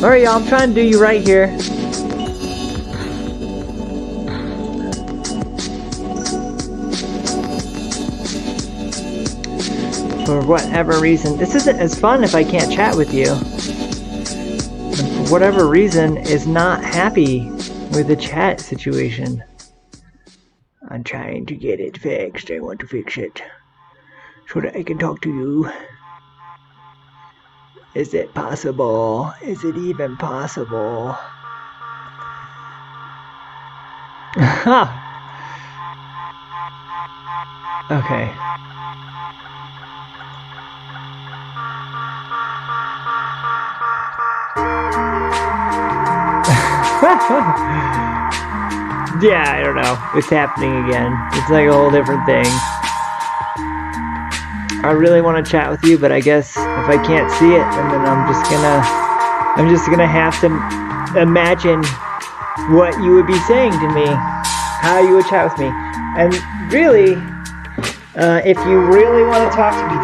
Alright, y'all, I'm trying to do you right here. For whatever reason, this isn't as fun if I can't chat with you. And for whatever reason, is not happy with the chat situation. I'm trying to get it fixed. I want to fix it so that I can talk to you. Is it possible? Is it even possible? Okay. Yeah, I don't know. It's happening again. It's like a whole different thing. I really want to chat with you, but I guess if I can't see it, then I'm just gonna have to imagine what you would be saying to me, how you would chat with me. And really, if you really want to talk to me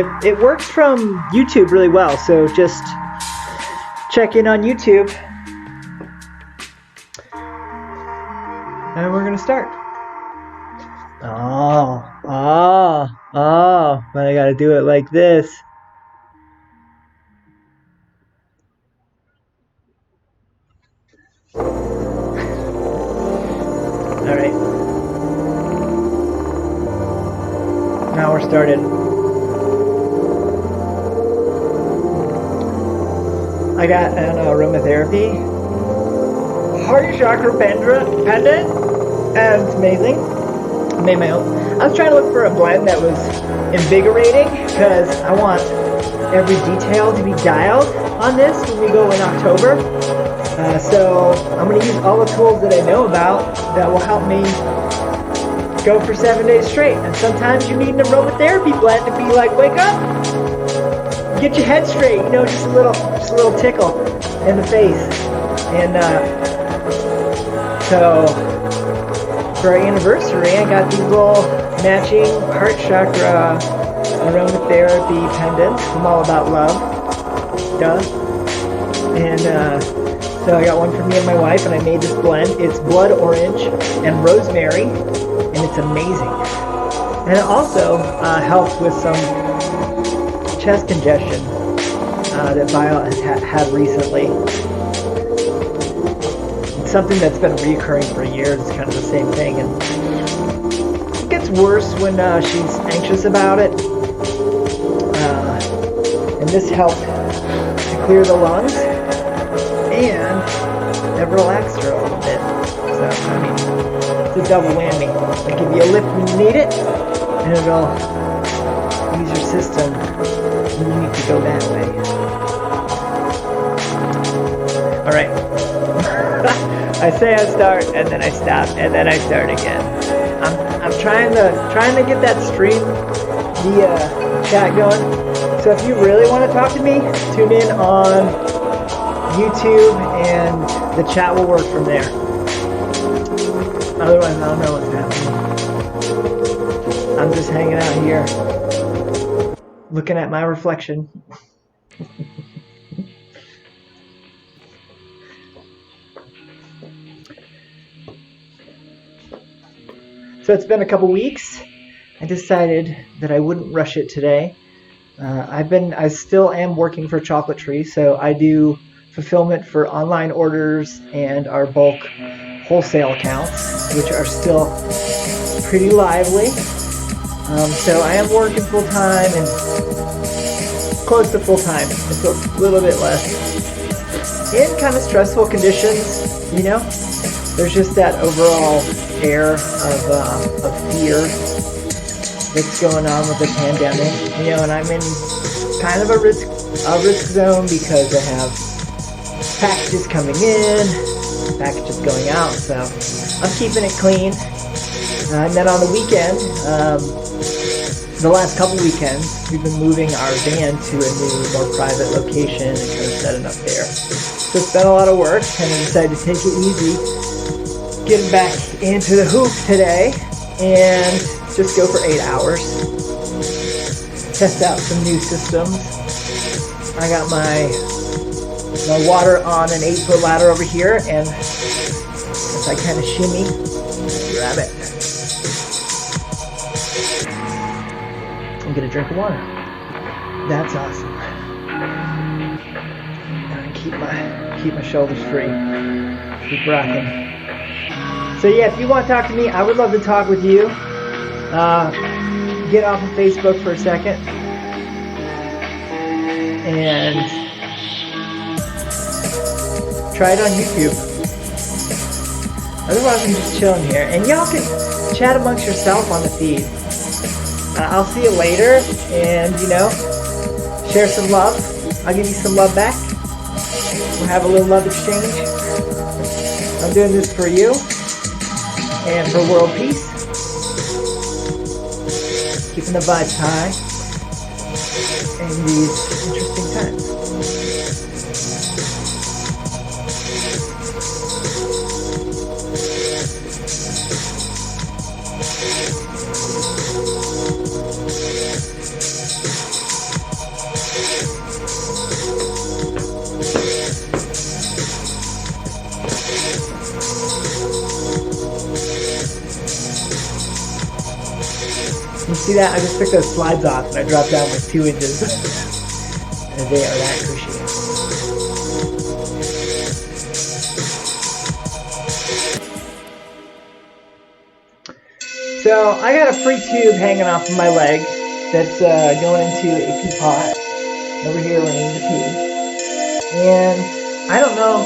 today, it works from YouTube really well. So just check in on YouTube, and we're gonna start. But I gotta do it like this. Alright. Now we're started. I got an aromatherapy heart chakra pendant, and it's amazing. I made my own. I was trying to look for a blend that was invigorating because I want every detail to be dialed on this when we go in October. So I'm going to use all the tools that I know about that will help me go for 7 days straight. And sometimes you need an aromatherapy blend to be like, wake up, get your head straight, you know, just a little tickle in the face. And so for our anniversary, I got these little matching heart chakra aromatherapy pendants from All About Love. Duh. And so I got one for me and my wife, and I made this blend. It's blood orange and rosemary, and it's amazing. And it also helps with some chest congestion that Violet has had recently. It's something that's been reoccurring for years. It's kind of the same thing, and it gets worse when she's anxious about it. And this helped to clear the lungs and it relaxed her a little bit. So, I mean, it's a double whammy. It'll give you a lift when you need it, and it'll ease your system when you need to go that way. Alright. I say I start, and then I stop, and then I start again. I'm trying to get that stream, the chat going. So if you really want to talk to me, tune in on YouTube, and the chat will work from there. Otherwise, I don't know what's happening. I'm just hanging out here, looking at my reflection. So it's been a couple weeks. I decided that I wouldn't rush it today. I still am working for Chocolate Tree, so I do fulfillment for online orders and our bulk wholesale accounts, which are still pretty lively. So I am working full time and close to full time. It's a little bit less. In kind of stressful conditions, you know. There's just that overall air of fear that's going on with the pandemic, you know, and I'm in kind of a risk zone because I have packages coming in, packages going out, so I'm keeping it clean. And then on the weekend, the last couple weekends, we've been moving our van to a new, more private location and kind of setting up there. So it's been a lot of work, and I decided to take it easy, getting back into the hoop today, and just go for 8 hours. Test out some new systems. I got my water on an 8-foot ladder over here, and as I kind of shimmy, grab it and get a drink of water. That's awesome. And keep my shoulders free. Keep rocking. So yeah, if you want to talk to me, I would love to talk with you. Get off of Facebook for a second and try it on YouTube. Otherwise, I'm just chilling here. And y'all can chat amongst yourself on the feed. I'll see you later, and share some love. I'll give you some love back. We'll have a little love exchange. I'm doing this for you and for Whirld Peace. Keeping the vibes high in these interesting times. You see that? I just took those slides off and I dropped down like 2 inches. And they are that cushy. So I got a free tube hanging off of my leg that's going into a pee pot over here when I need to pee. And I don't know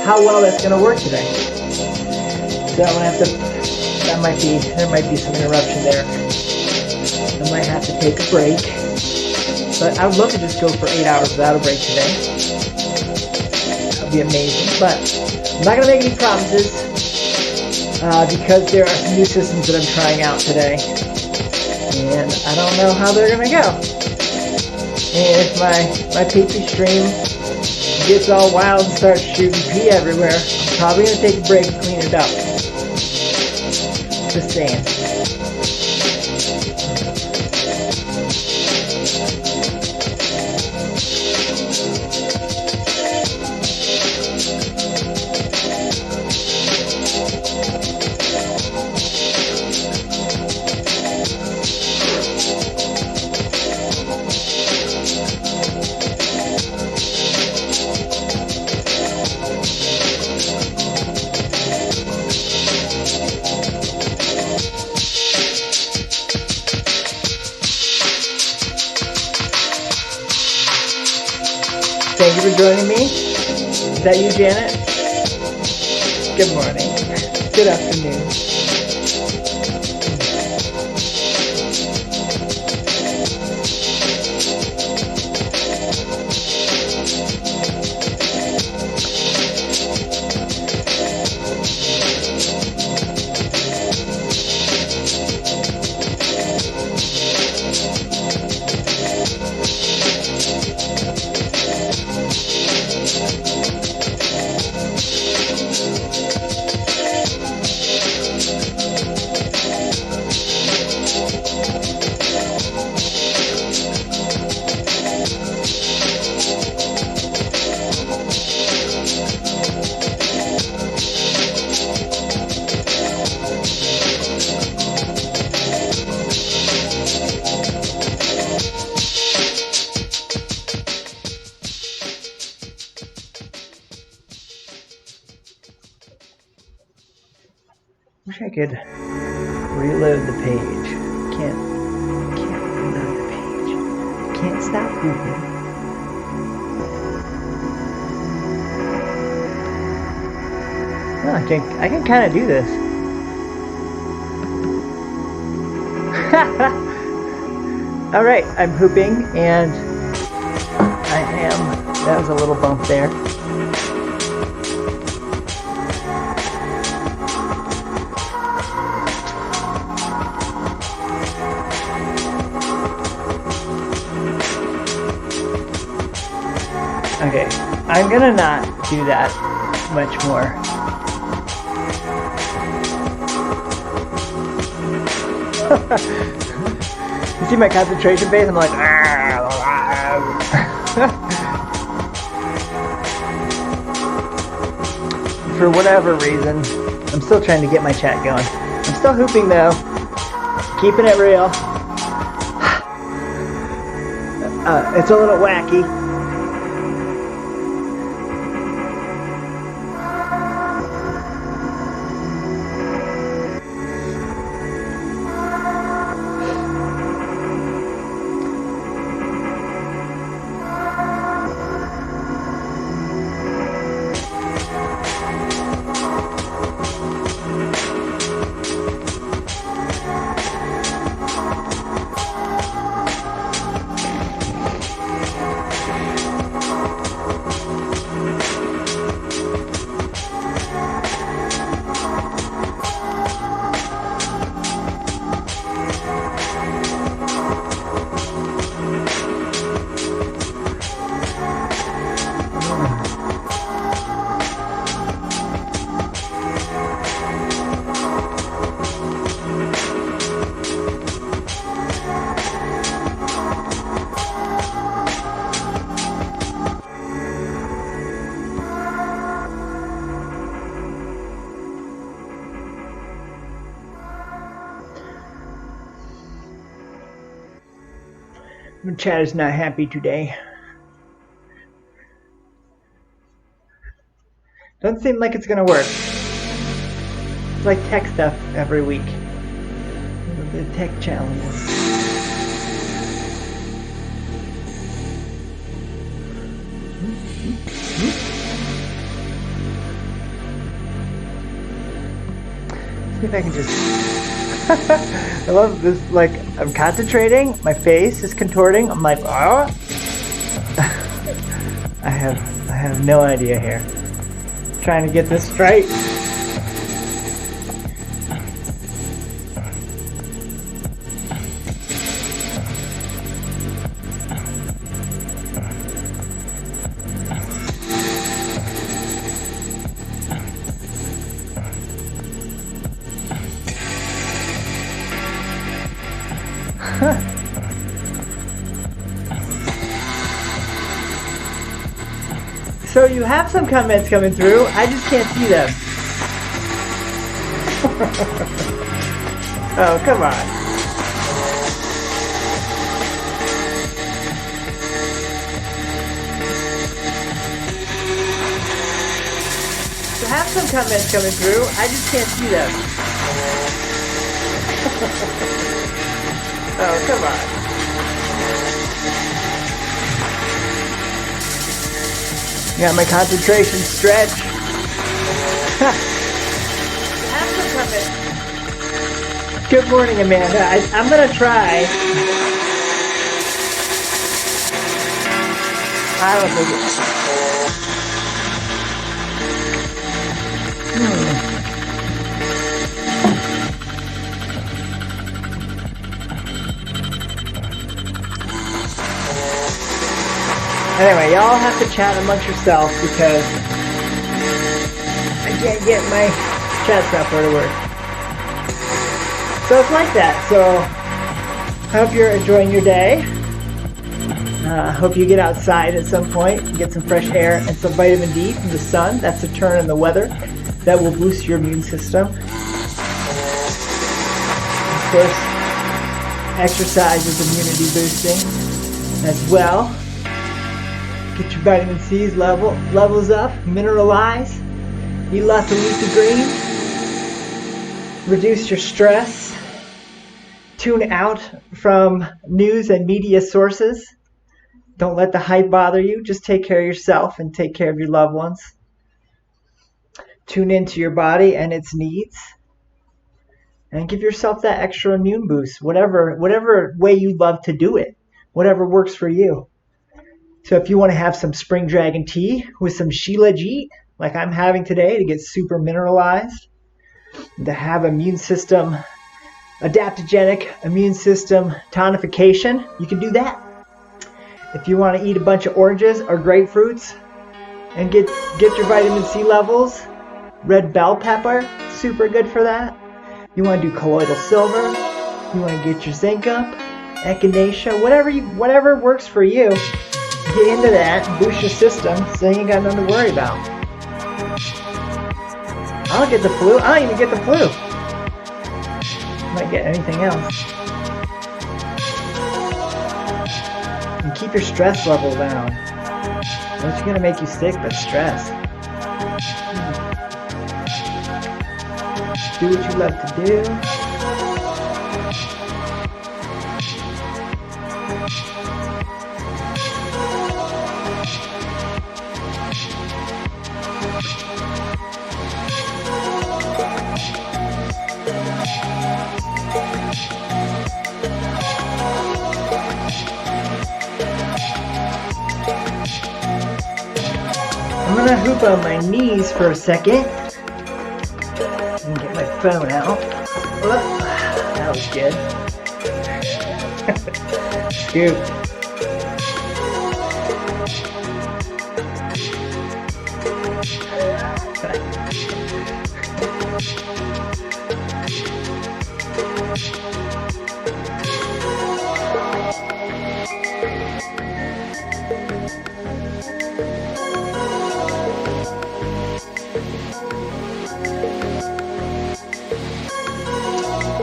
how well that's going to work today. So I'm going to have to, there might be some interruption there. I might have to take a break, but I would love to just go for 8 hours without a break today. That would be amazing, but I'm not going to make any promises because there are some new systems that I'm trying out today, and I don't know how they're going to go. And if my pee-pee stream gets all wild and starts shooting pee everywhere, I'm probably going to take a break and clean it up. Just saying. Thank you for joining me. Is that you, Janet? Good morning. Good afternoon. Wish I could reload the page. Can't reload the page. Can't stop moving. Oh, I can kind of do this. All right, I'm pooping, and that was a little bump there. Okay, I'm gonna not do that much more. You see my concentration base? I'm like, For whatever reason, I'm still trying to get my chat going. I'm still hooping though. Keeping it real. It's a little wacky. Chat is not happy today. Doesn't seem like it's gonna work. It's like tech stuff every week. The tech challenges. See if I can just I love this, like, I'm concentrating, my face is contorting, I'm like, oh. I have no idea here. Trying to get this straight. So you have some comments coming through, I just can't see them. Oh, come on. You have some comments coming through, I just can't see them. Oh, come on. Got my concentration stretch. Good morning, Amanda. I'm gonna try. I don't think it. Anyway, y'all have to chat amongst yourselves because I can't get my chat software to work. So it's like that. So I hope you're enjoying your day. Hope you get outside at some point and get some fresh air and some vitamin D from the sun. That's a turn in the weather that will boost your immune system. Of course, exercise is immunity boosting as well. Get your vitamin C's levels up, mineralize, eat lots of leafy greens, reduce your stress, tune out from news and media sources. Don't let the hype bother you. Just take care of yourself and take care of your loved ones. Tune into your body and its needs. And give yourself that extra immune boost, whatever way you love to do it, whatever works for you. So if you want to have some spring dragon tea with some shilajit, like I'm having today to get super mineralized, to have immune system, adaptogenic immune system tonification, you can do that. If you want to eat a bunch of oranges or grapefruits and get your vitamin C levels, red bell pepper, super good for that. You want to do colloidal silver, you want to get your zinc up, echinacea, whatever works for you. Get into that and boost your system so you ain't got nothing to worry about. I don't get the flu. I don't even get the flu. Might get anything else. And keep your stress level down. What's gonna make you sick but stress? Do what you love to do. I'm gonna hoop on my knees for a second. And get my phone out. Oh, that was good. Scoop.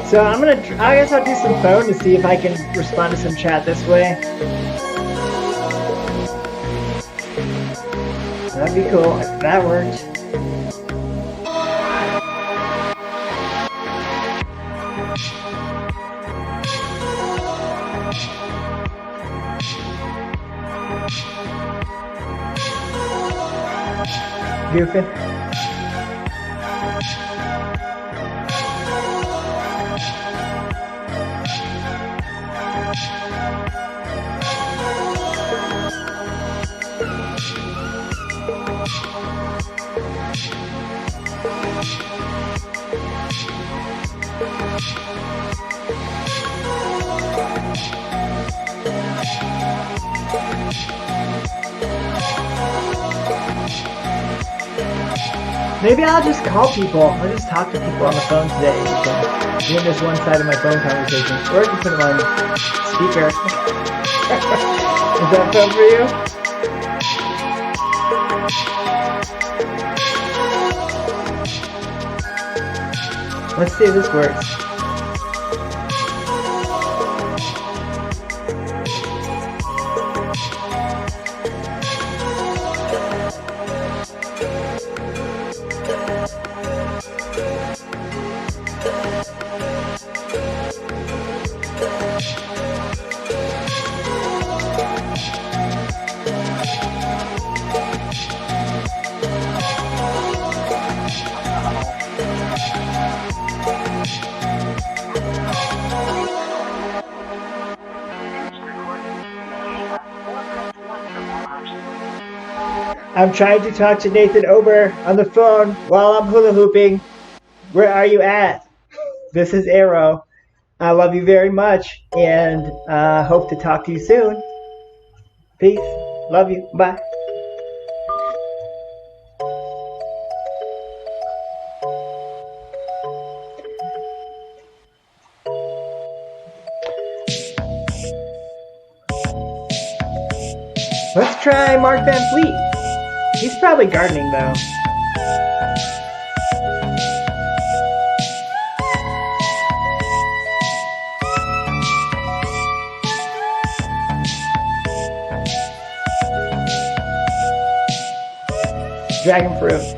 So I guess I'll do some phone to see if I can respond to some chat this way. That'd be cool if that worked. Goofing. Maybe I'll just call people. I'll just talk to people on the phone today. You can this one side of my phone conversation. Or you can put them on speaker. Is that fun for you? Let's see if this works. I'm trying to talk to Nathan Ober on the phone while I'm hula hooping. Where are you at? This is Arrow. I love you very much and hope to talk to you soon. Peace. Love you. Bye. Let's try Mark Van Fleet. He's probably gardening though. Dragon fruit.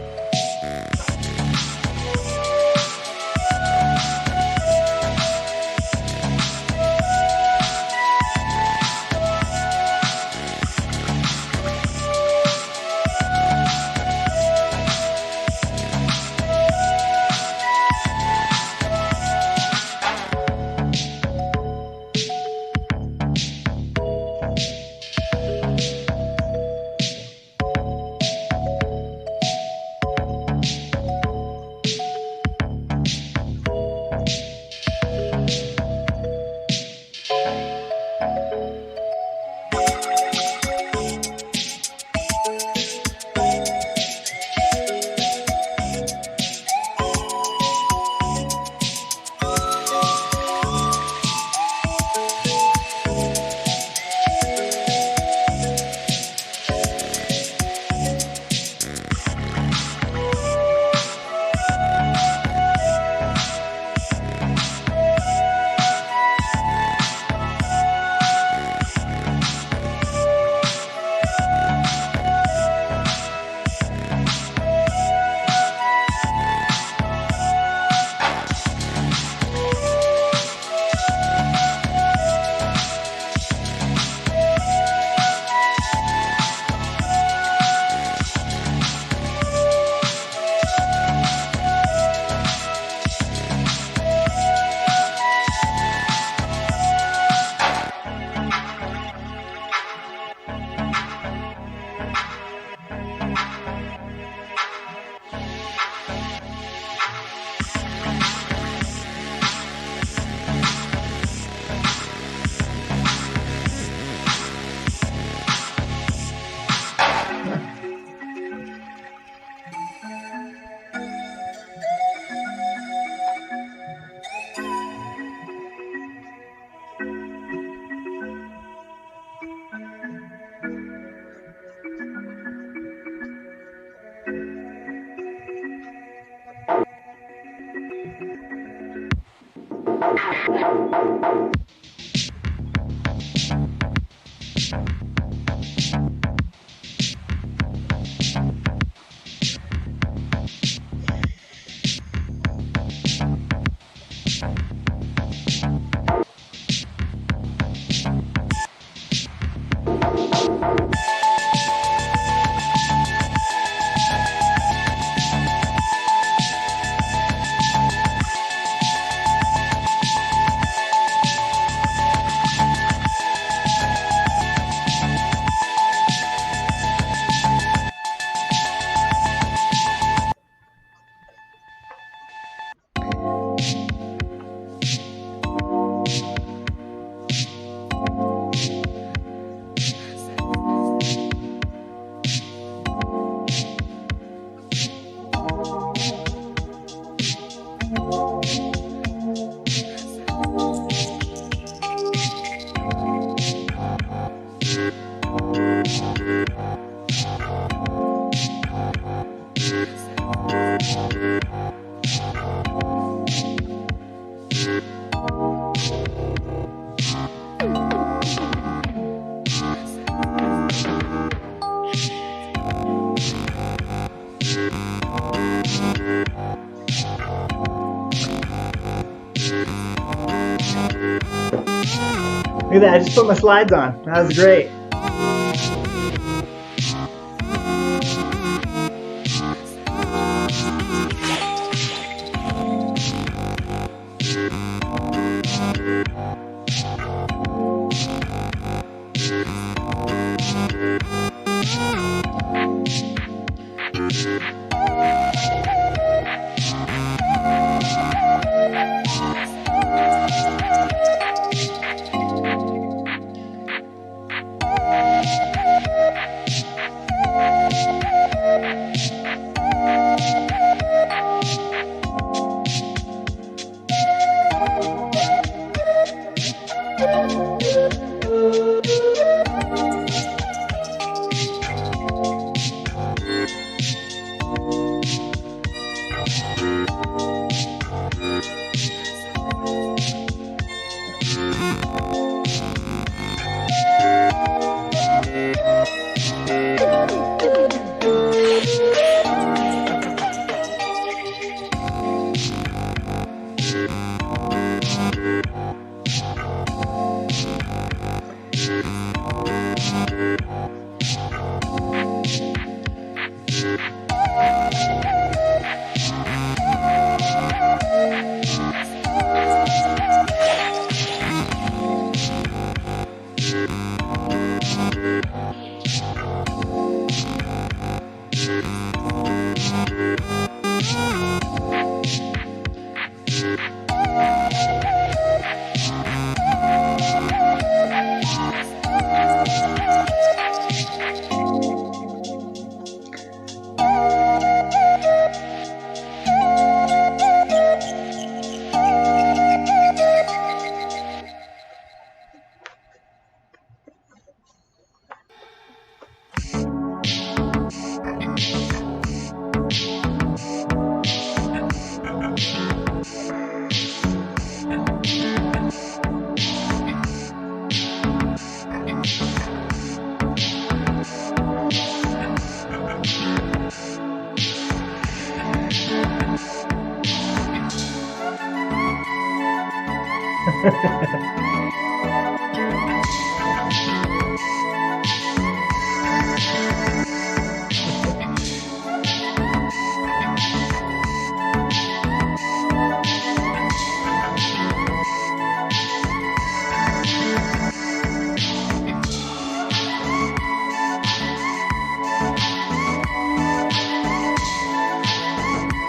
Look at that, I just put my slides on. That was great.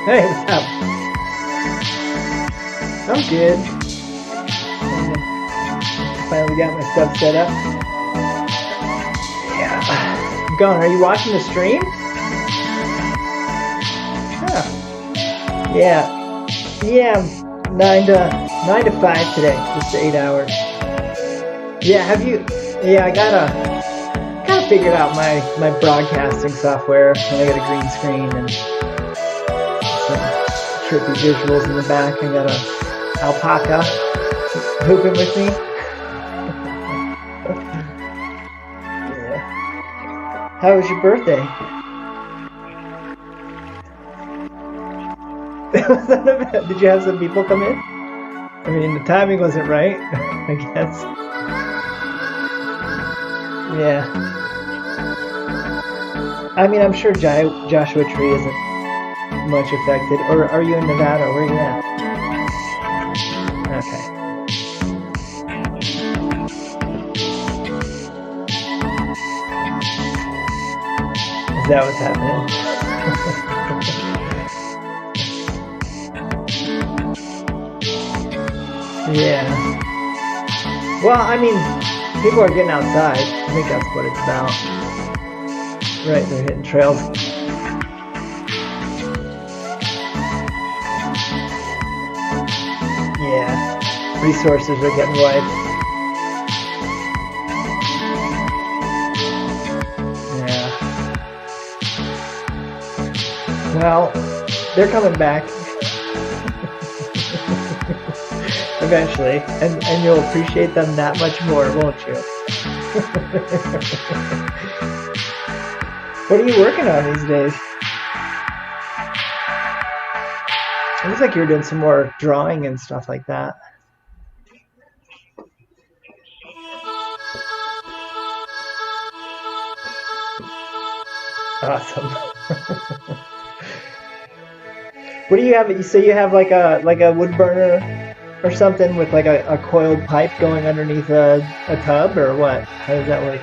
Hey, what's up? I'm good. Finally got my stuff set up. Yeah. I'm going. Are you watching the stream? Huh. Yeah. Yeah. 9 to 5 today. Just 8 hours. Yeah. Have you? Yeah. I gotta figure out my broadcasting software. And I got a green screen and some trippy visuals in the back. I got a alpaca hooping with me. Yeah. How was your birthday? Did you have some people come in? I mean, the timing wasn't right, I guess. Yeah. I mean, I'm sure Joshua Tree isn't much affected. Or are you in Nevada? Where are you at? Okay. Is that what's happening? Yeah. Well, I mean, people are getting outside. I think that's what it's about. Right, they're hitting trails. Yeah. Resources are getting wiped. Yeah. Well, they're coming back. Eventually, and you'll appreciate them that much more, won't you? What are you working on these days? It looks like you're doing some more drawing and stuff like that. Awesome. What do you have? So you have like a wood burner or something with like a coiled pipe going underneath a tub, or what? How does that work?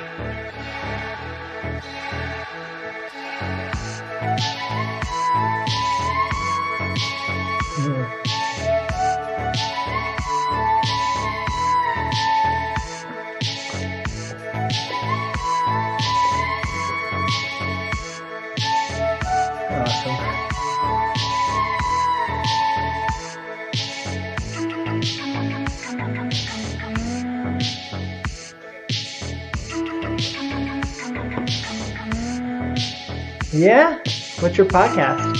Awesome. Yeah? What's your podcast?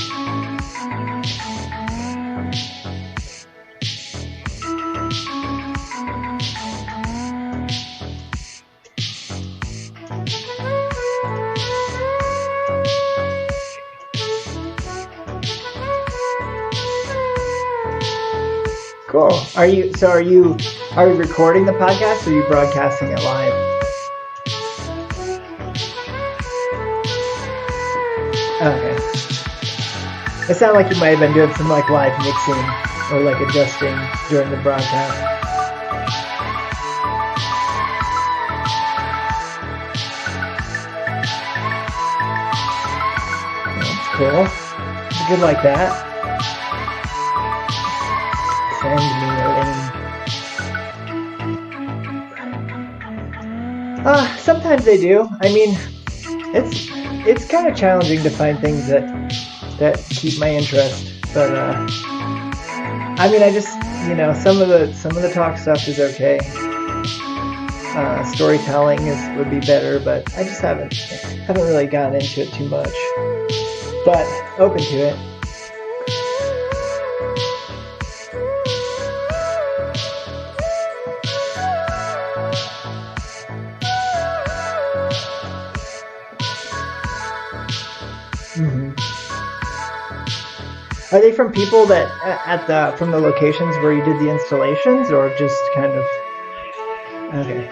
Cool. Are you recording the podcast, or are you broadcasting it live? Okay. It sounded like you might have been doing some like live mixing or like adjusting during the broadcast. That's cool. It's good like that. Send me a link. Sometimes they do. I mean, it's kind of challenging to find things that keep my interest, but I mean, I just, some of the talk stuff is okay. Storytelling would be better, but I just haven't really gotten into it too much. But open to it. Mm-hmm. Are they from people that from the locations where you did the installations, or just kind of? Okay.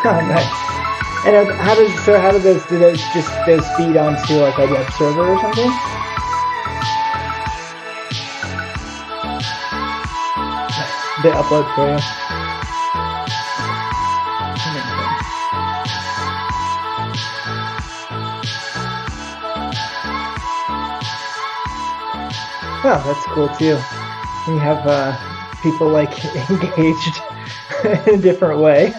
Oh, nice. And how do those feed onto like a web server or something? They upload for you. Oh, that's cool too. You have people like engaged in a different way.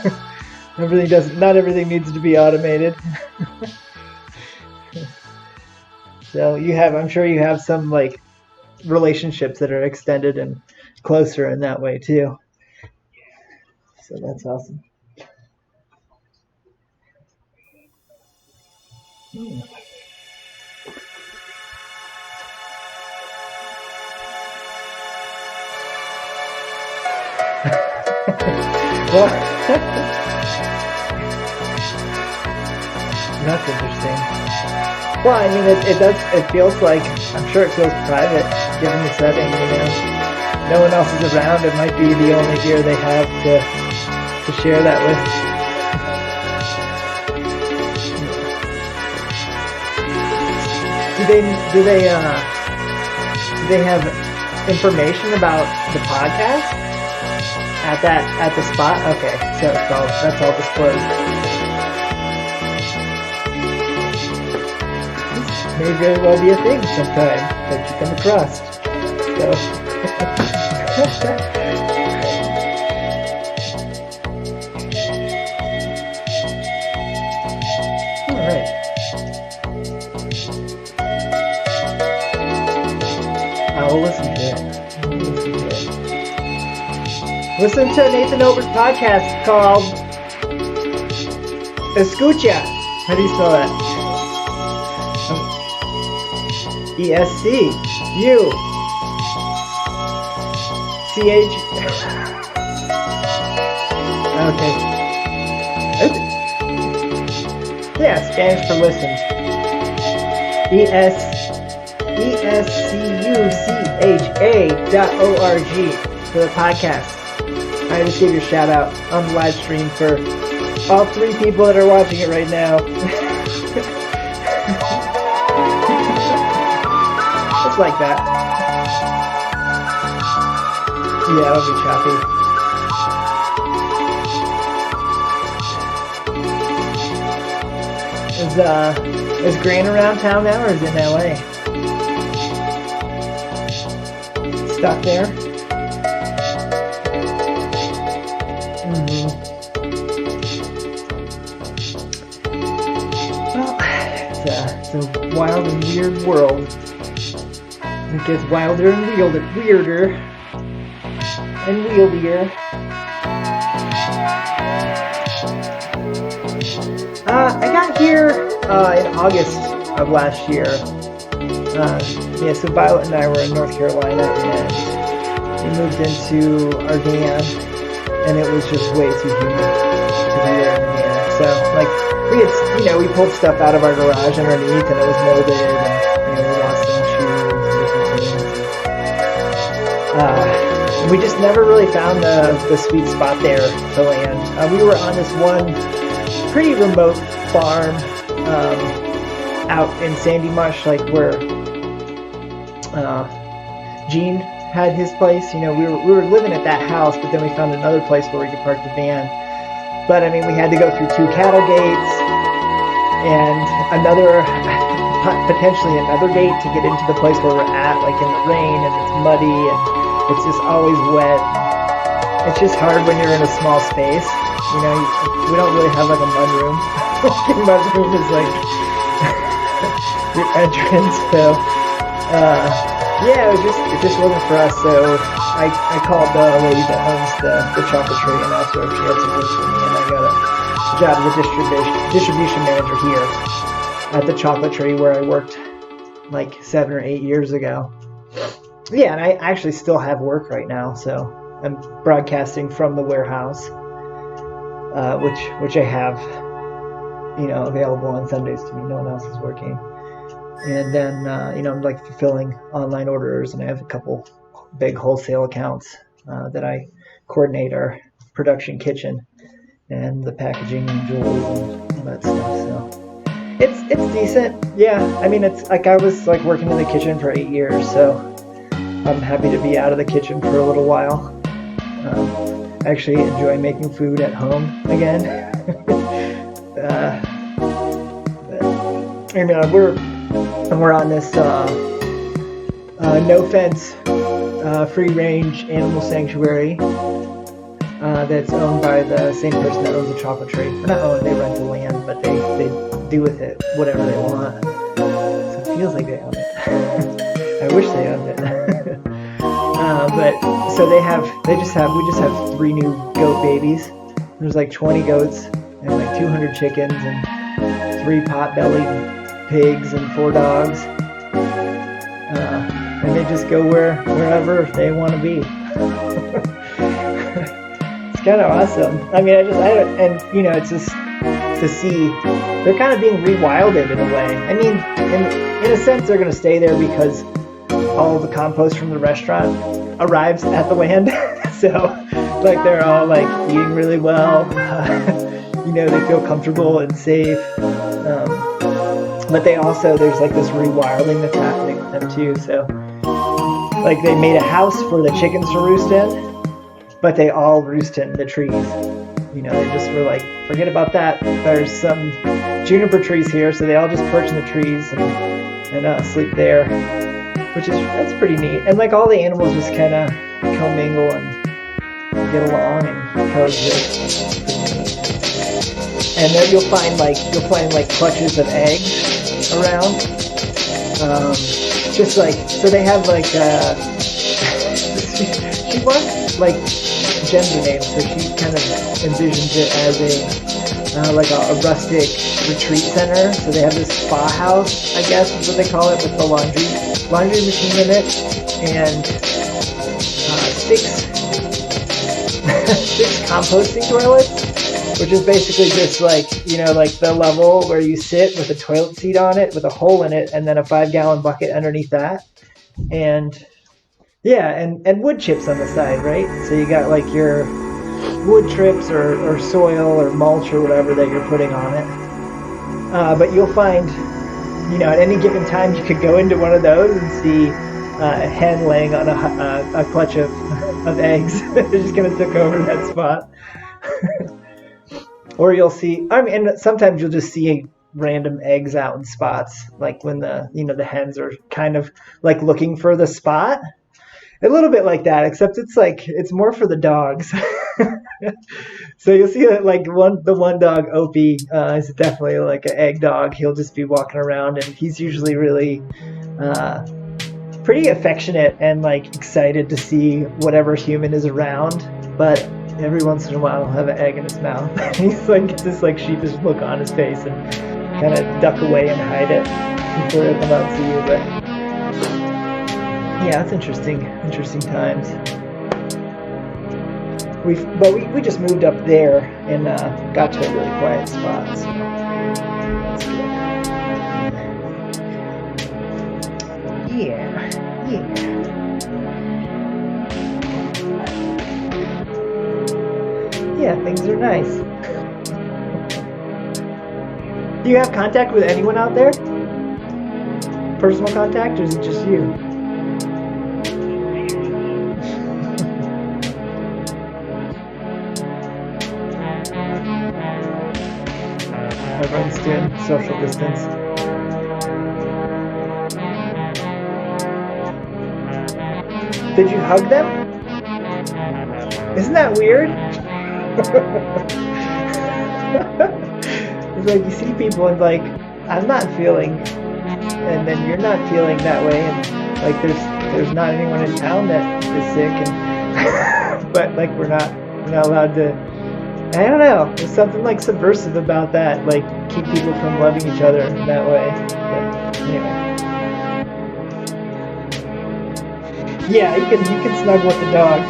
Not everything needs to be automated. So I'm sure you have some like relationships that are extended and closer in that way too. So that's awesome. Well, that's interesting. Well, I mean, it feels like, I'm sure it feels private, given the setting, No one else is around. It might be the only gear they have to share that with. Do they have information about the podcast at the spot? Okay, so that's all disclosed. This may very well be a thing sometime that you come across. So. All right. I will listen to it. Listen to Nathan Ober's podcast called Escucha. How do you spell that? ESCUCH. Okay. Yeah, Spanish for listen. ESCUCHA.org for the podcast. I just gave you a shout out on the live stream for all 3 people that are watching it right now. Just like that. Yeah, it'll be choppy. Is Grant around town now, or is it in LA? Stuck there? Well, it's a wild and weird world. It gets wilder and weirder and wieldier. I got here in August of last year. So Violet and I were in North Carolina, and we moved into our van, and it was just way too humid to be there in the van. So, like, we pulled stuff out of our garage underneath, and it was molded, and, we lost some shoes and different things. We just never really found the sweet spot there to land. We were on this one pretty remote farm out in Sandy Marsh, like where Gene had his place. We were living at that house, but then we found another place where we could park the van. But I mean, we had to go through 2 cattle gates and potentially another gate to get into the place where we're at, like in the rain, and it's muddy and it's just always wet. It's just hard when you're in a small space. We don't really have like a mudroom. Your mudroom is like your entrance. So, it just wasn't for us. So I called the lady that owns the chocolate tree and asked her if she had some work for me, and I got a job as a distribution manager here at the chocolate tree where I worked like 7 or 8 years ago. Yeah, and I actually still have work right now, so I'm broadcasting from the warehouse, which I have, available on Sundays to me. No one else is working. And then, I'm like fulfilling online orders, and I have a couple big wholesale accounts that I coordinate our production kitchen and the packaging and jewelry and all that stuff. So it's decent. Yeah, I mean, it's like I was like working in the kitchen for 8 years, so I'm happy to be out of the kitchen for a little while. I actually enjoy making food at home again. We're on this no fence, free range animal sanctuary that's owned by the same person that owns the chocolate tree. Or not owned, they rent the land, but they do with it whatever they want. So it feels like they own it. I wish they owned it. But so we just have 3 new goat babies. There's like 20 goats and like 200 chickens and 3 pot-bellied pigs and 4 dogs. And they just go wherever they want to be. It's kind of awesome. I mean, it's just to see they're kind of being rewilded in a way. I mean, in a sense, they're going to stay there because all the compost from the restaurant arrives at the land. So, like, they're all like eating really well. They feel comfortable and safe. But there's like this rewilding that's happening with them too. So, like, they made a house for the chickens to roost in, but they all roost in the trees. They just were like, forget about that. There's some juniper trees here, so they all just perch in the trees and sleep there, that's pretty neat. And like all the animals just kind of commingle and get along and coexist. And then you'll find like clutches of eggs around. Just like, so they have like she wants like gender names, so she kind of envisions it as a rustic retreat center. So they have this spa house, I guess is what they call it, with the laundry machine in it, and 6 composting toilets, which is basically just like, like the level where you sit with a toilet seat on it with a hole in it, and then a 5-gallon bucket underneath that, and and wood chips on the side, right? So you got like your wood chips or soil or mulch or whatever that you're putting on it. But you'll find, at any given time you could go into one of those and see a hen laying on a clutch of eggs. They're just going to take over that spot. Or you'll see, and sometimes you'll just see random eggs out in spots, like when the hens are kind of like looking for the spot. A little bit like that, except it's more for the dogs. So you'll see that like the one dog, Opie, is definitely like an egg dog. He'll just be walking around, and he's usually really pretty affectionate and like excited to see whatever human is around. But every once in a while he'll have an egg in his mouth. He's like, gets this like sheepish look on his face and kind of duck away and hide it before he'll come out and see you. But yeah, it's interesting times. We just moved up there and got to a really quiet spot, so that's good. Yeah. Yeah, things are nice. Do you have contact with anyone out there? Personal contact, or is it just you? Everyone's doing social distance. Did you hug them? Isn't that weird? It's like you see people and like, I'm not feeling, and then you're not feeling that way, and like there's not anyone in town that is sick, and but like we're not allowed to. I don't know. There's something like subversive about that, like keep people from loving each other in that way. But anyway, yeah, you can snuggle with the dog.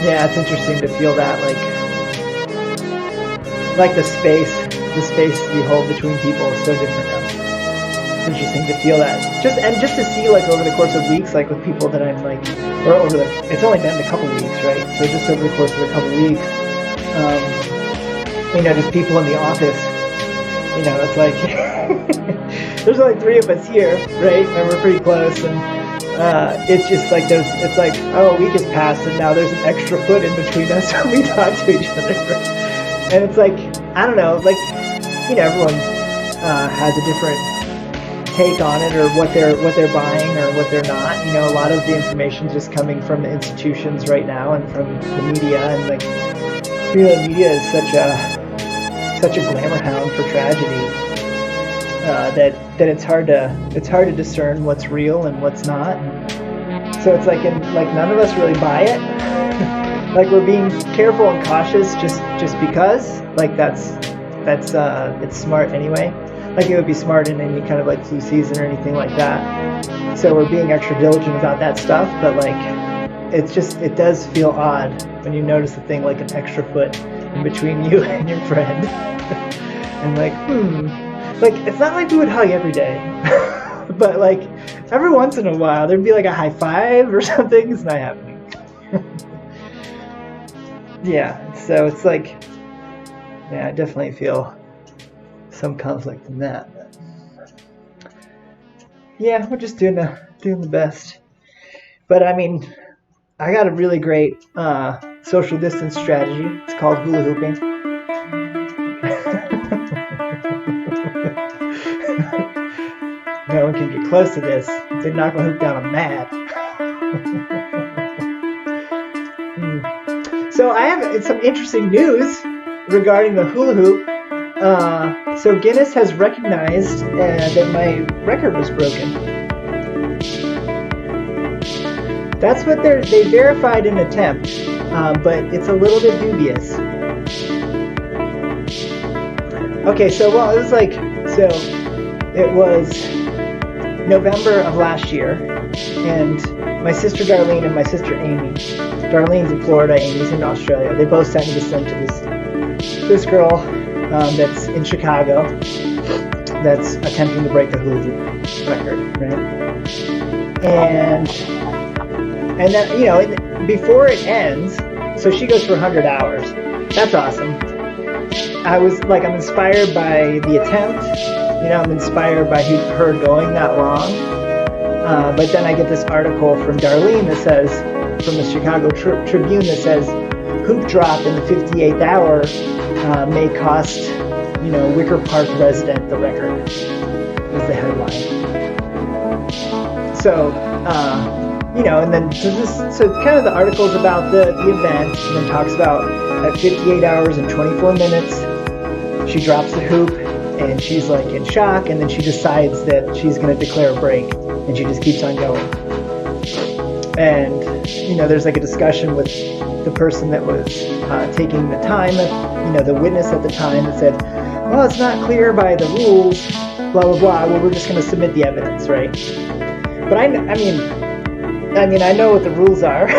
Yeah, it's interesting to feel that, like the space you hold between people is so different now. It's interesting to feel that, just to see like over the course of weeks, like with people that I'm like, it's only been a couple weeks, right? So just over the course of a couple weeks, just people in the office, it's like there's only 3 of us here, right? And we're pretty close, and it's just like it's like, oh, a week has passed and now there's an extra foot in between us when we talk to each other. And it's like, I don't know, like, everyone has a different take on it, or what they're buying or what they're not. You know, a lot of the information is just coming from the institutions right now and from the media, and like, you know, the media is such a glamour hound for tragedy, that it's hard to discern what's real and what's not. And so it's like none of us really buy it. Like, we're being careful and cautious just because, like, that's it's smart anyway. Like, it would be smart in any kind of like flu season or anything like that. So we're being extra diligent about that stuff, but like, it does feel odd when you notice a thing like an extra foot in between you and your friend. And like, like, it's not like we would hug every day, but like every once in a while there'd be like a high five or something. It's not happening. Yeah, so it's like, yeah, I definitely feel some conflict in that. But yeah, we're just doing the best. But I mean, I got a really great social distance strategy. It's called hula hooping. No one can get close to this. If they knock my hoop down, I'm mad. So I have some interesting news regarding the hula hoop. So Guinness has recognized that my record was broken. That's what they verified an attempt, but it's a little bit dubious. Okay, so it was November of last year, and my sister Darlene and my sister Amy. Darlene's in Florida, Amy's in Australia. They both sent me this link to this girl that's in Chicago that's attempting to break the hula hoop record, right? And then, you know, before it ends, so she goes for 100 hours. That's awesome. I'm inspired by the attempt. You know, I'm inspired by her going that long. But then I get this article from Darlene that says, from the Chicago Tribune, that says, hoop drop in the 58th hour may cost, you know, Wicker Park resident the record, is the headline. So, you know, and then so kind of the article's about the event, and then talks about at 58 hours and 24 minutes, she drops the hoop, and she's like in shock, and then she decides that she's going to declare a break, and she just keeps on going. And, you know, there's like a discussion with the person that was taking the time, you know, the witness at the time, that said, well, it's not clear by the rules, blah, blah, blah. Well, we're just going to submit the evidence, right? But I mean, I know what the rules are.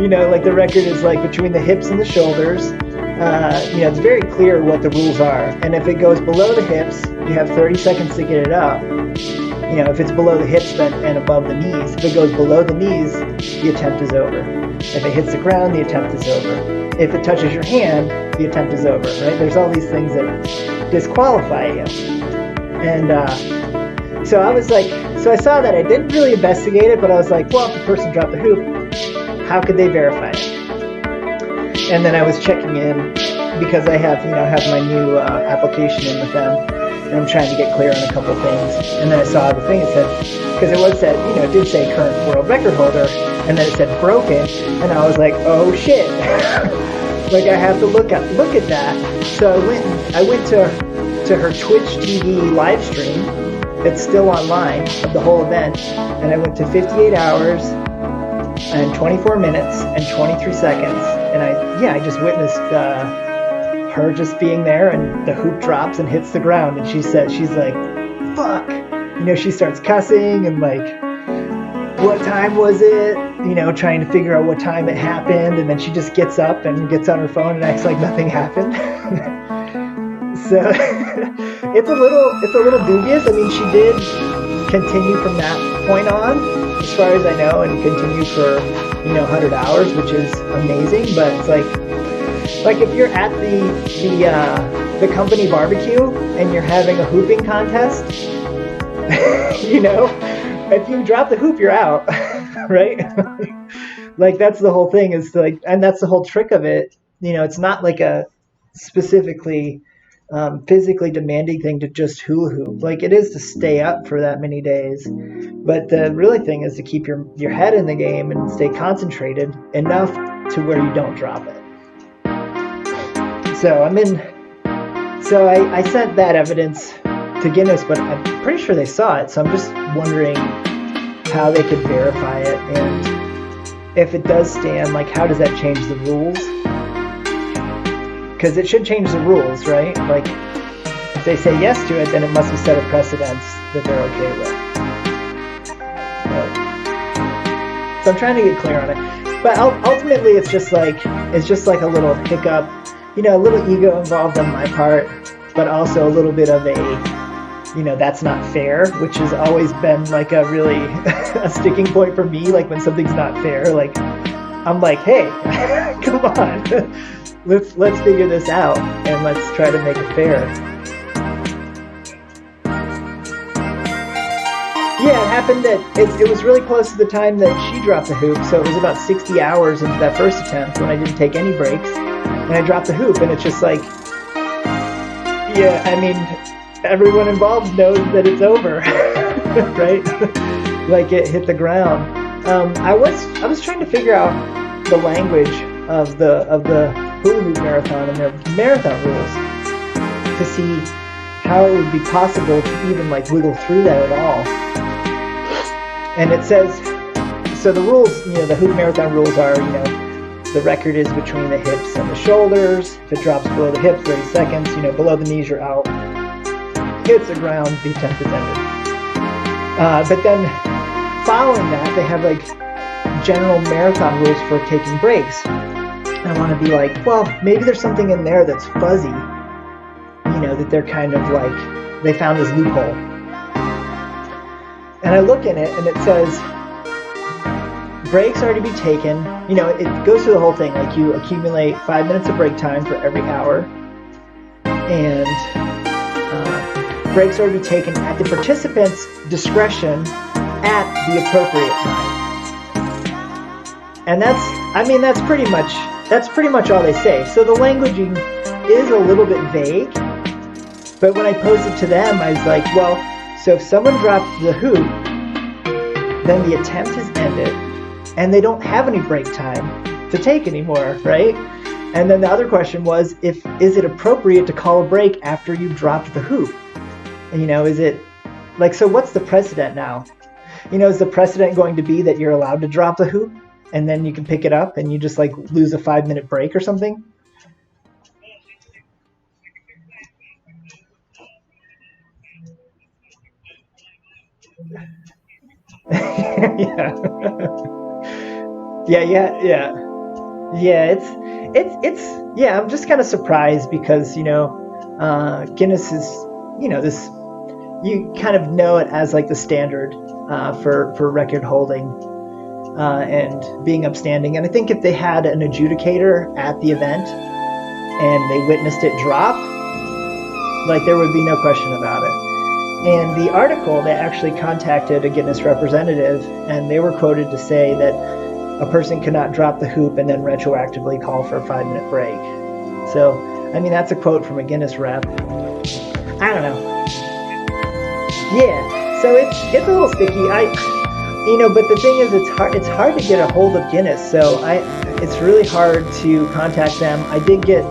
You know, like the record is like between the hips and the shoulders. You know, it's very clear what the rules are. And if it goes below the hips, you have 30 seconds to get it up. You know, if it's below the hips and above the knees. If it goes below the knees, the attempt is over. If it hits the ground, the attempt is over. If it touches your hand, the attempt is over, right? There's all these things that disqualify you. And so I was like, so I saw that. I didn't really investigate it, but I was like, well, if the person dropped the hoop, how could they verify it? And then I was checking in because I have my new application in with them, and I'm trying to get clear on a couple things. And then I saw the thing, it said, because it was said, you know, it did say current world record holder, and then it said broken, and I was like, oh shit. Like, I have to look at that. So I went to her Twitch TV live stream that's still online of the whole event, and I went to 58 hours and 24 minutes and 23 seconds, and I just witnessed her just being there, and the hoop drops and hits the ground, and she's like, fuck, you know, she starts cussing and like, what time was it, you know, trying to figure out what time it happened, and then she just gets up and gets on her phone and acts like nothing happened. So it's a little dubious. I mean, she did continue from that point on, as far as I know, and continue for, you know, 100 hours, which is amazing. But it's like if you're at the company barbecue and you're having a hooping contest, you know, if you drop the hoop, you're out, right? Like, that's the whole thing, is like, and that's the whole trick of it. You know, it's not like a specifically physically demanding thing to just hula hoop. Like, it is to stay up for that many days, but the really thing is to keep your head in the game and stay concentrated enough to where you don't drop it. So I sent that evidence to Guinness, but I'm pretty sure they saw it. So I'm just wondering how they could verify it, and if it does stand, like, how does that change the rules? Because it should change the rules, right? Like, if they say yes to it, then it must have set a precedence that they're okay with. So I'm trying to get clear on it. But ultimately, it's just like a little hiccup, a little ego involved on my part, but also a little bit of a, that's not fair, which has always been like a really a sticking point for me. Like, when something's not fair, like, I'm like, hey, come on, let's figure this out and let's try to make it fair. Yeah, it happened that it was really close to the time that she dropped the hoop, so it was about 60 hours into that first attempt when I didn't take any breaks, and I dropped the hoop, and it's just like, yeah, I mean, everyone involved knows that it's over, right? Like, it hit the ground. I was trying to figure out the language of the hula hoop marathon and their marathon rules to see how it would be possible to even like wiggle through that at all. And it says, so the rules, the hoop marathon rules are, the record is between the hips and the shoulders. If it drops below the hips, 30 seconds. Below the knees, you're out. Hits the ground, the attempt is ended. But then following that, they have like general marathon rules for taking breaks. And I want to be like, well, maybe there's something in there that's fuzzy, that they're kind of like, they found this loophole. And I look in it, and it says, breaks are to be taken. It goes through the whole thing. Like, you accumulate 5 minutes of break time for every hour. And breaks are to be taken at the participant's discretion at the appropriate time. And that's pretty much all they say. So the languaging is a little bit vague. But when I posed it to them, I was like, well, so if someone drops the hoop, then the attempt is ended, and they don't have any break time to take anymore, right? And then the other question was, is it appropriate to call a break after you dropped the hoop? And, is it, like, so what's the precedent now? Is the precedent going to be that you're allowed to drop the hoop, and then you can pick it up, and you just, like, lose a 5-minute break or something? Yeah. It's I'm just kind of surprised because Guinness is this, you kind of know it as like the standard for record holding and being upstanding. And I think if they had an adjudicator at the event and they witnessed it drop, like, there would be no question about it. And the article, they actually contacted a Guinness representative, and they were quoted to say that a person cannot drop the hoop and then retroactively call for a 5-minute break. So, I mean, that's a quote from a Guinness rep. I don't know. Yeah, so it's a little sticky. But the thing is, it's hard to get a hold of Guinness, so it's really hard to contact them. I did get,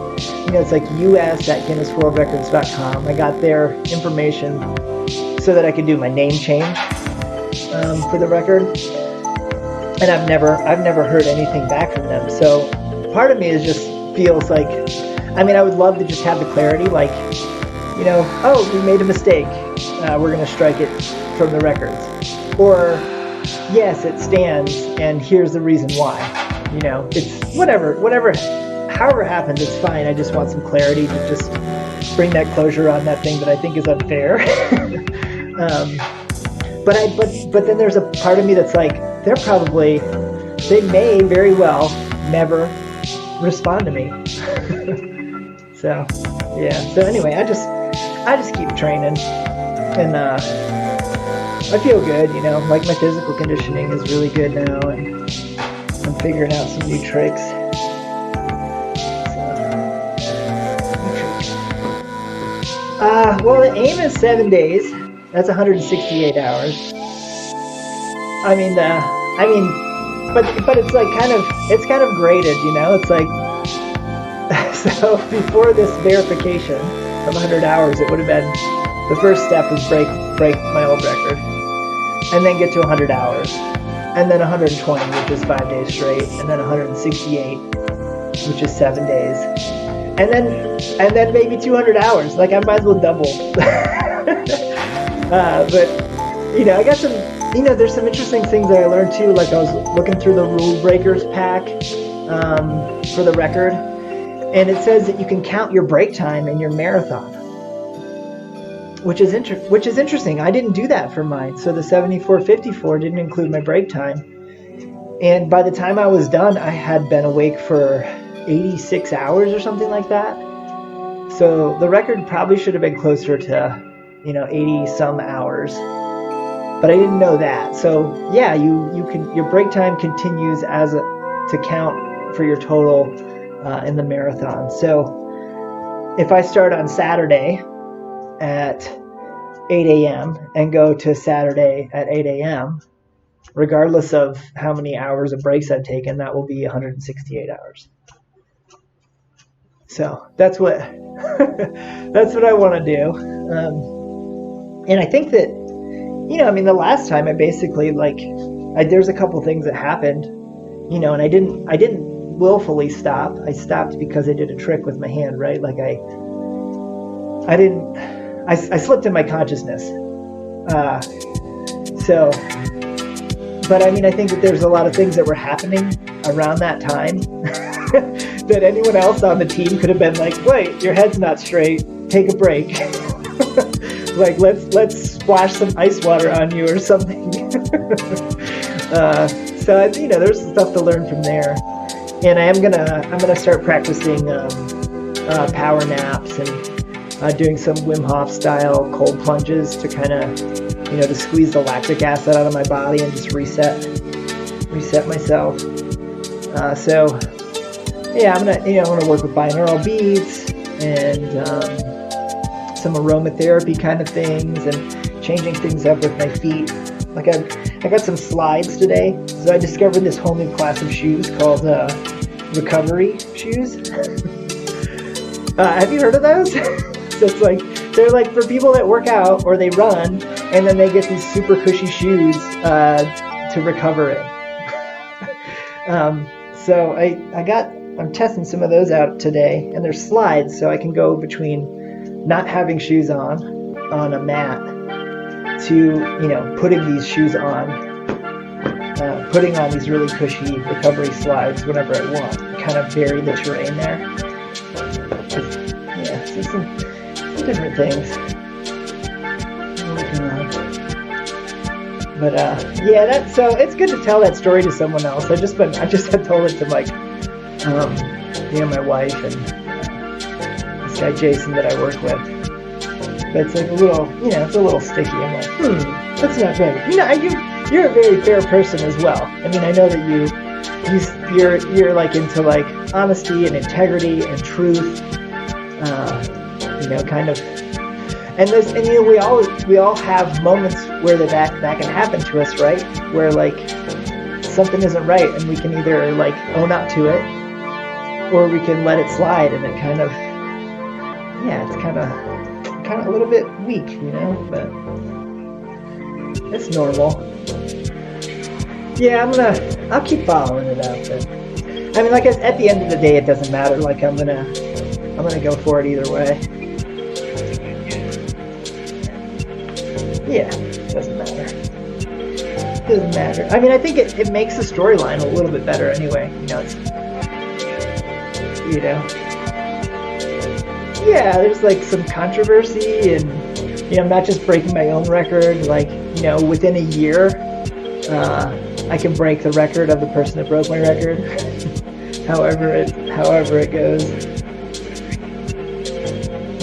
it's like us@guinnessworldrecords.com. I got their information so that I could do my name change for the record. And I've never heard anything back from them. So part of me feels like, I would love to just have the clarity, like, oh, we made a mistake. We're going to strike it from the records. Or, yes, it stands, and here's the reason why. It's whatever, however it happens, it's fine. I just want some clarity to just bring that closure on that thing that I think is unfair. But then there's a part of me that's like, they may very well never respond to me. So, yeah. So anyway, I just keep training, and I feel good, like my physical conditioning is really good now, and I'm figuring out some new tricks. So, Well, the aim is 7 days. That's 168 hours. But it's like it's kind of graded, you know. It's like so before this verification of 100 hours, it would have been the first step was break my old record, and then get to 100 hours, and then 120, which is 5 days straight, and then 168, which is 7 days, and then maybe 200 hours. Like I might as well double. But you know, I got some. You know, there's some interesting things that I learned too. Like I was looking through the Rule Breakers pack for the record, and it says that you can count your break time in your marathon, which is interesting. I didn't do that for mine, so the 74:54 didn't include my break time. And by the time I was done, I had been awake for 86 hours or something like that. So the record probably should have been closer to, 80 some hours. But I didn't know that. So yeah, your break time continues to count for your total in the marathon. So if I start on Saturday at 8 a.m. and go to Saturday at 8 a.m., regardless of how many hours of breaks I've taken, that will be 168 hours. So that's what I want to do. And I think that, the last time I basically there's a couple things that happened, and I didn't willfully stop. I stopped because I did a trick with my hand, right? Like I slipped in my consciousness. But I think that there's a lot of things that were happening around that time that anyone else on the team could have been like, wait, your head's not straight, take a break. Like let's splash some ice water on you or something. So there's stuff to learn from there, and I'm gonna start practicing power naps and doing some Wim Hof style cold plunges to kind of to squeeze the lactic acid out of my body and just reset myself. So yeah, I'm gonna work with binaural beats and some aromatherapy kind of things and changing things up with my feet. Like I got some slides today, so I discovered this whole new class of shoes called recovery shoes. Have you heard of those? So they're like for people that work out or they run, and then they get these super cushy shoes to recover in. So I'm testing some of those out today, and they're slides, so I can go between not having shoes on a mat to putting these shoes on, putting on these really cushy recovery slides whenever I want. Kind of vary the terrain there. Yeah, so some different things I'm working on. But so it's good to tell that story to someone else. I just had told it to my wife and this guy Jason that I work with. But it's like a little, it's a little sticky. I'm like, that's not right. You're a very fair person as well. I know that you're like into like honesty and integrity and truth. Kind of. And we all have moments where that can happen to us, right? Where like something isn't right, and we can either like own up to it, or we can let it slide, and it kind of, it's kind of a little bit weak, but it's normal. Yeah, I'll keep following it up. But at the end of the day, it doesn't matter. Like I'm gonna go for it either way. Yeah, doesn't matter. Doesn't matter. I think it makes the storyline a little bit better anyway. Yeah, there's like some controversy, and I'm not just breaking my own record. Like, within a year, I can break the record of the person that broke my record. however it goes.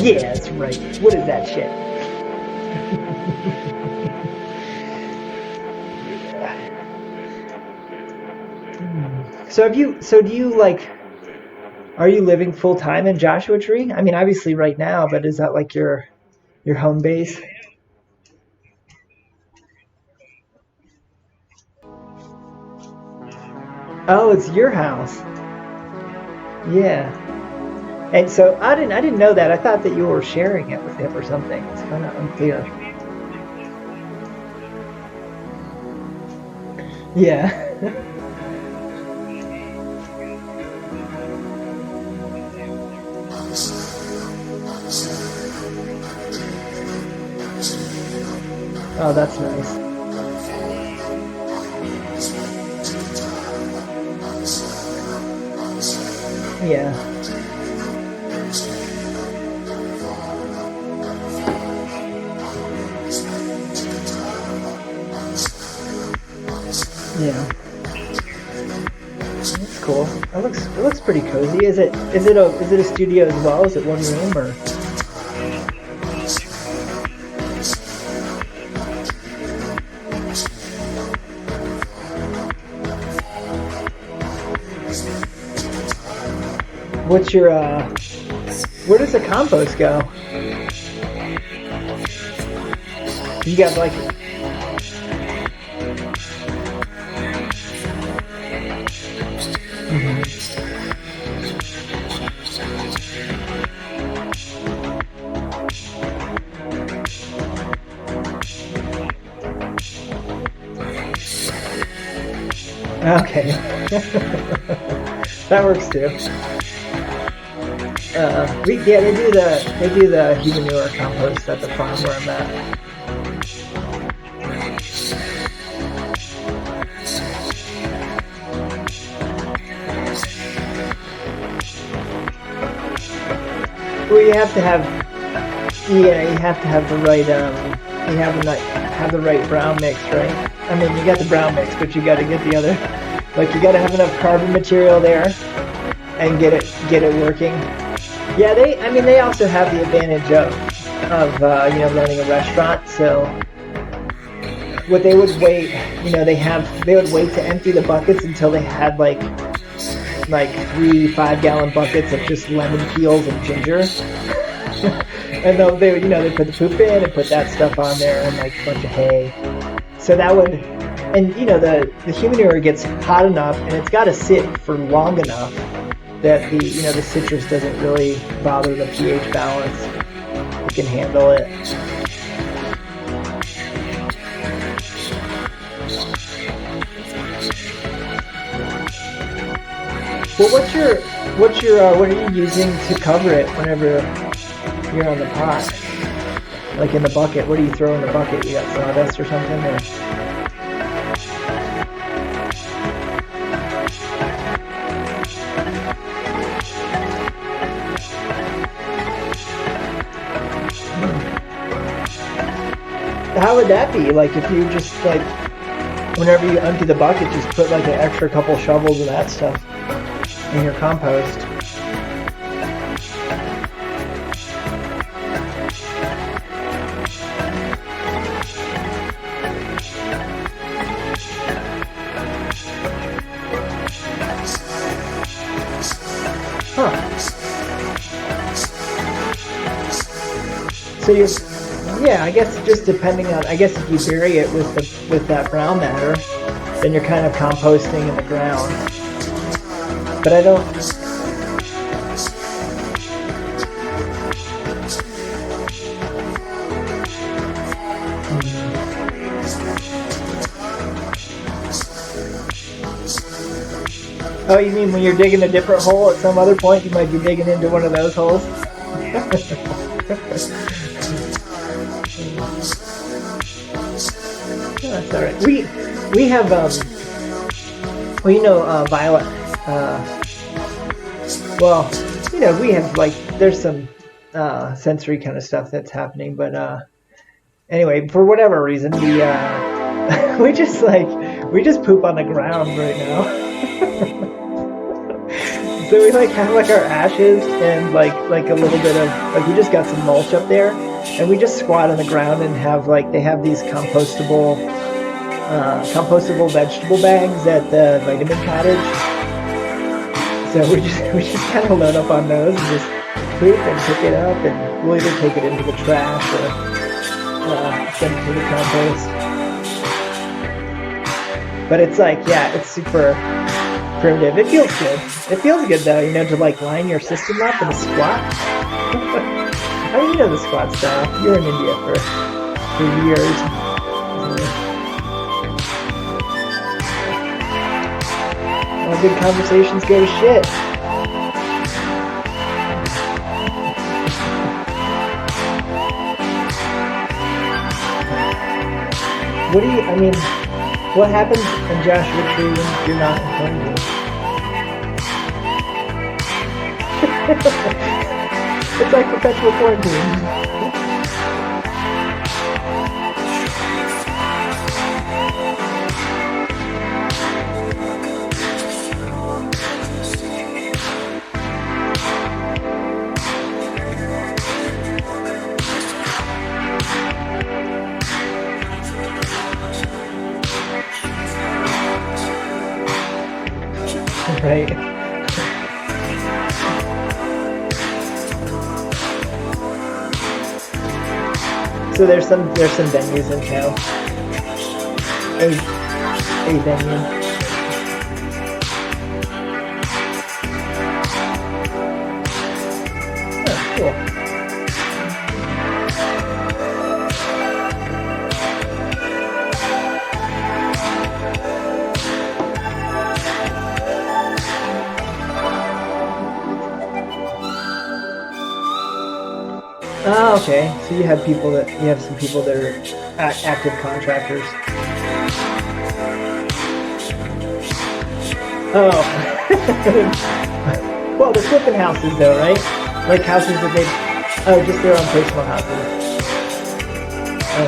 Yeah, that's right. What is that shit? So are you living full time in Joshua Tree? Obviously right now, but is that like your Your home base? Oh, it's your house. Yeah. And so I didn't know that. I thought that you were sharing it with him or something. It's kind of unclear. Yeah. Oh, that's nice. Yeah. Yeah. That's cool. It looks pretty cozy. Is it a studio as well? Is it one room or? What's your where does the compost go? You got like mhm. Okay. That works too. They do the human manure compost at the farm where I'm at. Well, you have to have the right have the right brown mix, right? I mean, you got the brown mix, but you got to get the other, like you got to have enough carbon material there and get it working. Yeah, they also have the advantage of running a restaurant. So what they would wait, they would wait to empty the buckets until they had like 3 5-gallon buckets of just lemon peels and ginger. And they put the poop in and put that stuff on there and like a bunch of hay. So that would, and the human manure gets hot enough and it's got to sit for long enough that the citrus doesn't really bother the pH balance. It can handle it. Well, what are you using to cover it whenever you're on the pot? Like in the bucket, what do you throw in the bucket? You got sawdust or something? Or? How would that be? Like if you just like, whenever you empty the bucket, just put like an extra couple shovels of that stuff in your compost. Huh. So yeah, I guess just depending on, I guess if you bury it with that brown matter, then you're kind of composting in the ground. But I don't. Oh, you mean when you're digging a different hole at some other point, you might be digging into one of those holes? That's all right. We have Violet. We have there's some sensory kind of stuff that's happening, but anyway, for whatever reason, we just poop on the ground right now. So we have our ashes and like a little bit of we just got some mulch up there, and we just squat on the ground and have they have these compostable vegetable bags at the vitamin cottage. So we just kind of load up on those and just poop and pick it up, and we'll either take it into the trash or send it to the compost. But it's like, yeah, it's super primitive. It feels good. It feels good though, you know, to like line your system up in a squat. I mean, you know the squat style. You're in India for years. All good conversations go to shit. What happens in Joshua Tree when you're not in quarantine? It's like perpetual quarantine. Right. So there's some venues in town. A venue. Oh, cool. Oh, okay. So you have some people that are active contractors. Oh. Well, they're flipping houses though, right? Like houses that just their own personal houses.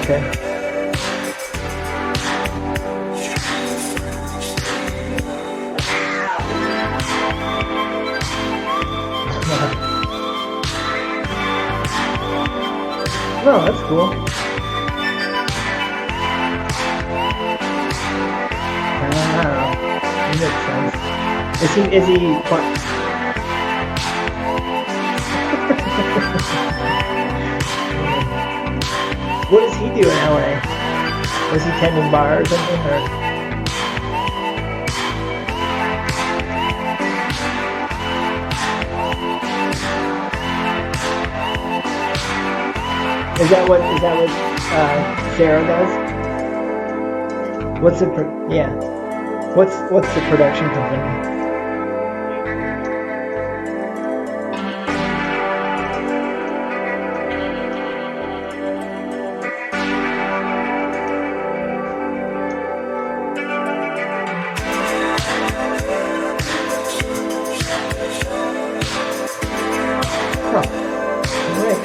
Okay. Oh, that's cool. That makes sense. Is he fun? What does he do in LA? Was he tending bar or something? Or? Is that what Sarah does? What's the production company? Huh. All right.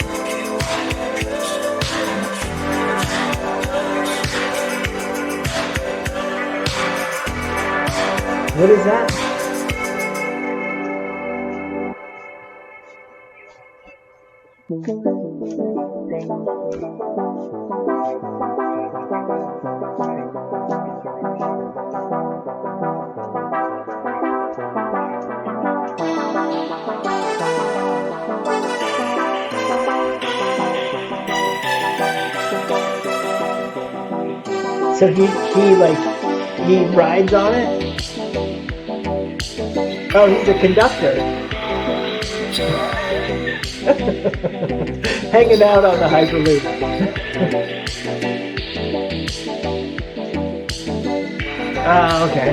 What is that? So he rides on it? Oh, he's a conductor. Hanging out on the Hyperloop. Ah, okay.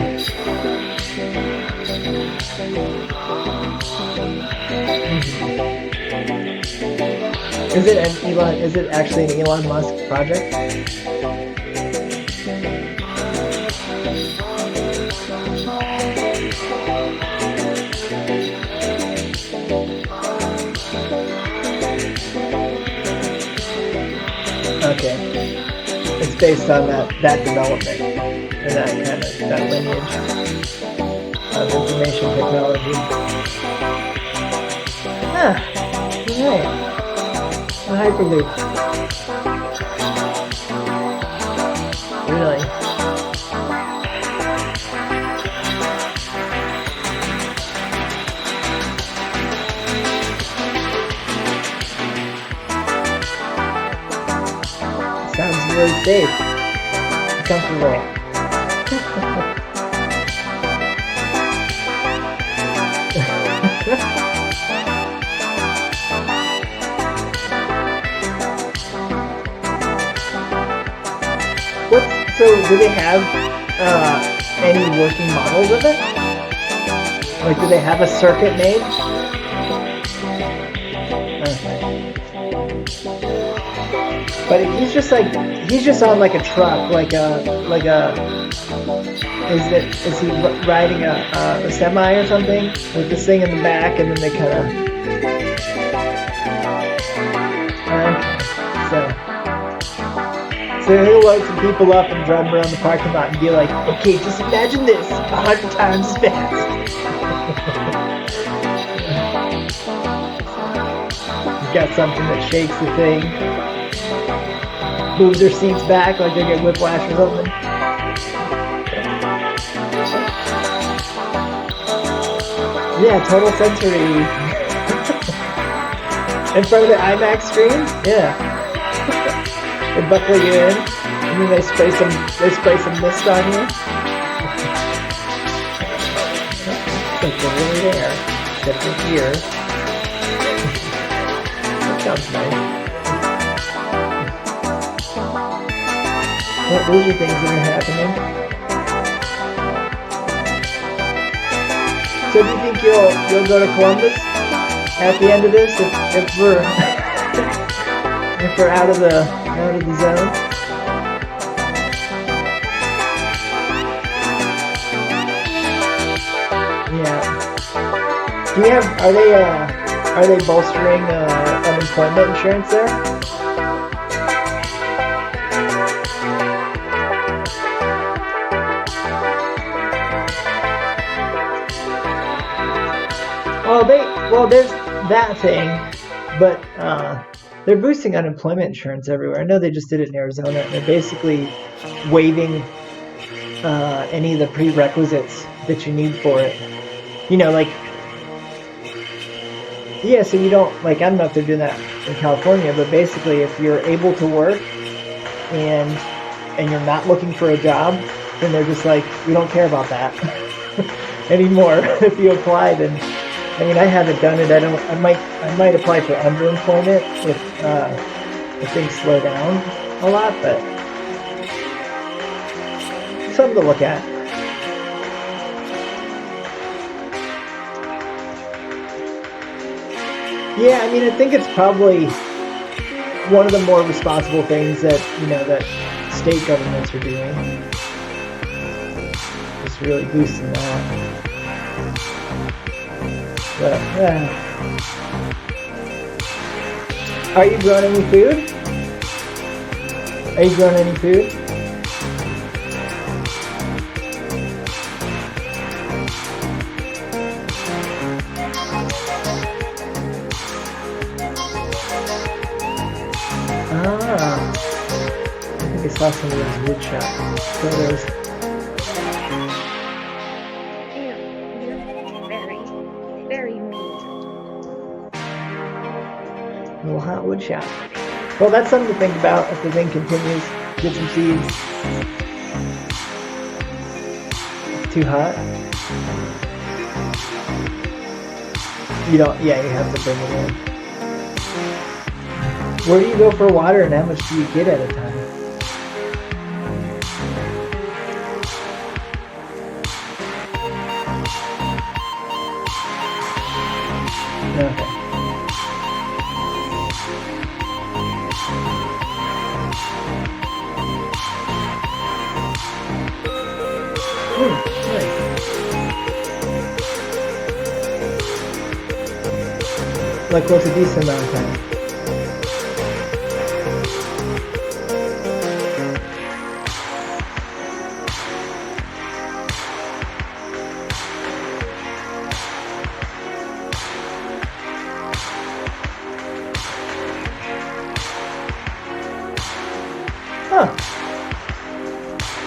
Is it actually an Elon Musk project? Okay. It's based on that development and that lineage of information technology. Ah, alright. A Hyperloop. Really? really safe, comfortable. So do they have any working models of it? Like, do they have a circuit made? Okay. But he's just on like a truck, is he riding a semi or something with this thing in the back, and then they kind of. So he'll load some people up and drive around the parking lot and be like, okay, just imagine this 100 times as fast. He's got something that shakes the thing, moves their seats back like they get whiplash or something. Yeah, total sensory. In front of the IMAX screen? Yeah. They buckle you in, and then they spray some mist on you. It's like they're really there, except for here. That sounds nice. Well, those are things that are happening. So do you think you'll go to Columbus at the end of this if we're if we're out of the zone? Yeah. Do you have? Are they bolstering unemployment insurance there? Well, there's that thing, but they're boosting unemployment insurance everywhere. I know they just did it in Arizona. They're basically waiving any of the prerequisites that you need for it. You know, like, yeah, so you don't, like, I don't know if they're doing that in California, but basically if you're able to work and you're not looking for a job, then they're just like, we don't care about that anymore. If you apply, then, I mean, I haven't done it. I might apply for underemployment if things slow down a lot, but something to look at. Yeah, I mean, I think it's probably one of the more responsible things that state governments are doing. Just really boosting that. But, yeah. Are you growing any food? Are you growing any food? I think I saw some of those wood shop photos. Little hot wood shop. Well, that's something to think about if the thing continues. Get some seeds. It's too hot. You have to bring it in. Where do you go for water, and how much do you get at a time? Okay. Nice. Like, what's a decent amount of time? Huh.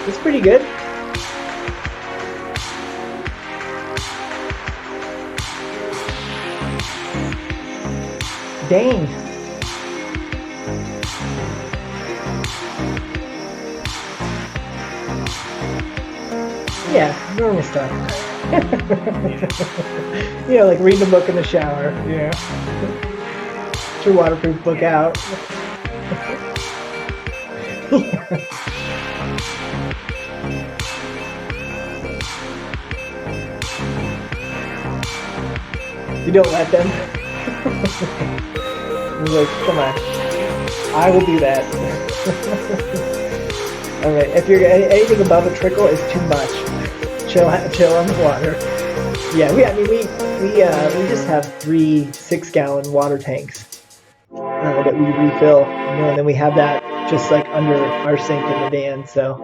That's pretty good. Dang. Yeah, normal stuff. You know, like reading a book in the shower. Yeah. Get your waterproof book out. You don't let them. You're like, come on, I will do that. All right, if you're anything above a trickle is too much. Chill on the water. Yeah, we just have 3 6-gallon water tanks that we refill, and then we have that just like under our sink in the van, so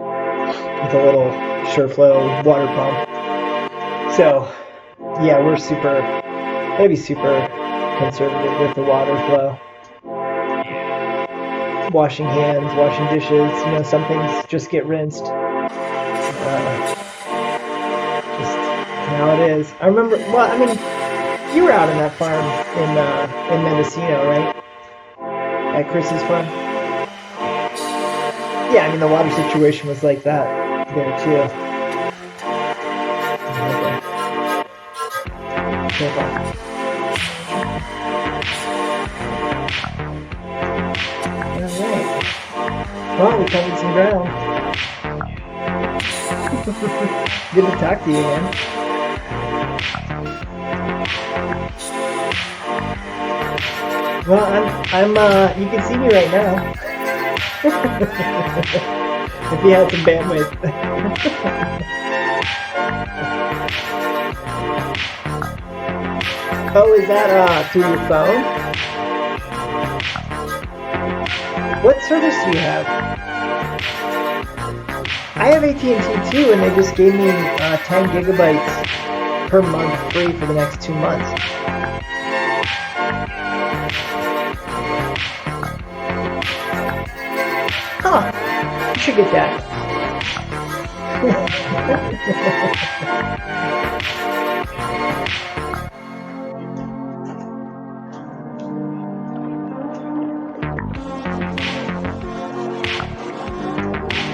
with a little SureFlow water pump. So yeah, we're gotta be super conservative with the water flow. Washing hands, washing dishes, some things just get rinsed. Just how it is. I remember, you were out on that farm in Mendocino, right? At Chris's farm? Yeah, the water situation was like that there too. Okay. Alright. Well, we covered some ground. Good to talk to you again. Well, I'm you can see me right now. If you had some bandwidth. Oh, is that through your phone? What service do you have? I have AT&T too, and they just gave me 10 gigabytes per month free for the next 2 months. Huh. You should get that.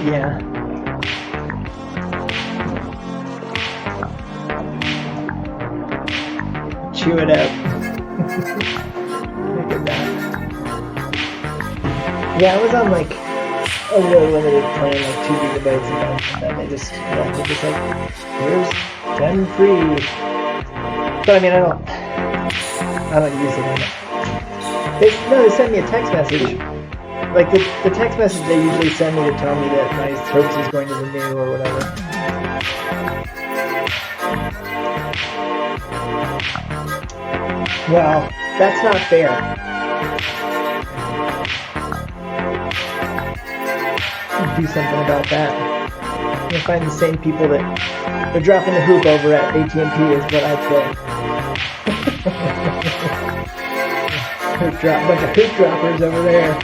Yeah. Chew it up. Look at that. Yeah, I was on like a really limited plan, like 2 gigabytes a month, and then they just like, here's 10 free. But I don't use it. They sent me a text message. Like the text message they usually send me to tell me that my service is going to renew or whatever. Well, that's not fair. Do something about that. You'll find the same people that are dropping the hoop over at AT&T is what I'd say. Bunch of hoop droppers over there.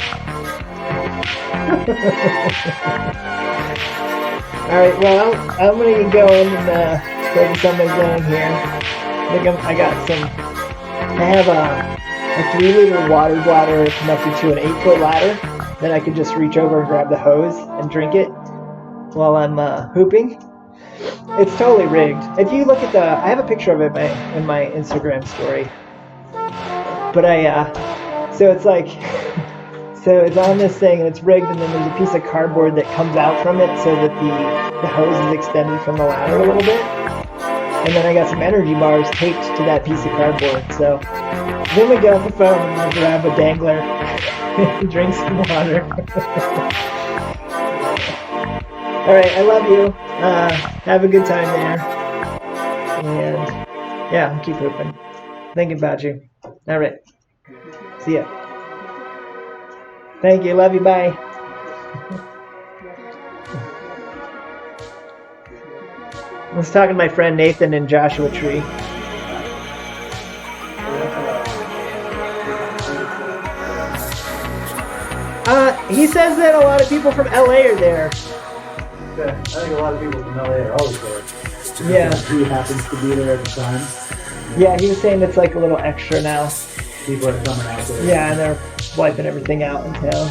Alright, well, I'm going to get going and focus on my zone here. I have a 3-liter water bladder connected to an 8-foot ladder that I could just reach over and grab the hose and drink it while I'm hooping. It's totally rigged. If you look at I have a picture of it in my Instagram story. But so it's like, so it's on this thing and it's rigged, and then there's a piece of cardboard that comes out from it so that the hose is extended from the ladder a little bit. And then I got some energy bars taped to that piece of cardboard. So then we get off the phone and we'll grab a dangler and drink some water. Alright, I love you. Have a good time there. And yeah, keep hooping. Thinking about you. Alright. See ya. Thank you. Love you. Bye. I was talking to my friend Nathan in Joshua Tree. He says that a lot of people from LA are there. I think a lot of people from LA are always there. Yeah. He happens to be there at the time. Yeah, he was saying it's like a little extra now. People are coming out there. Yeah, and they're wiping everything out in town.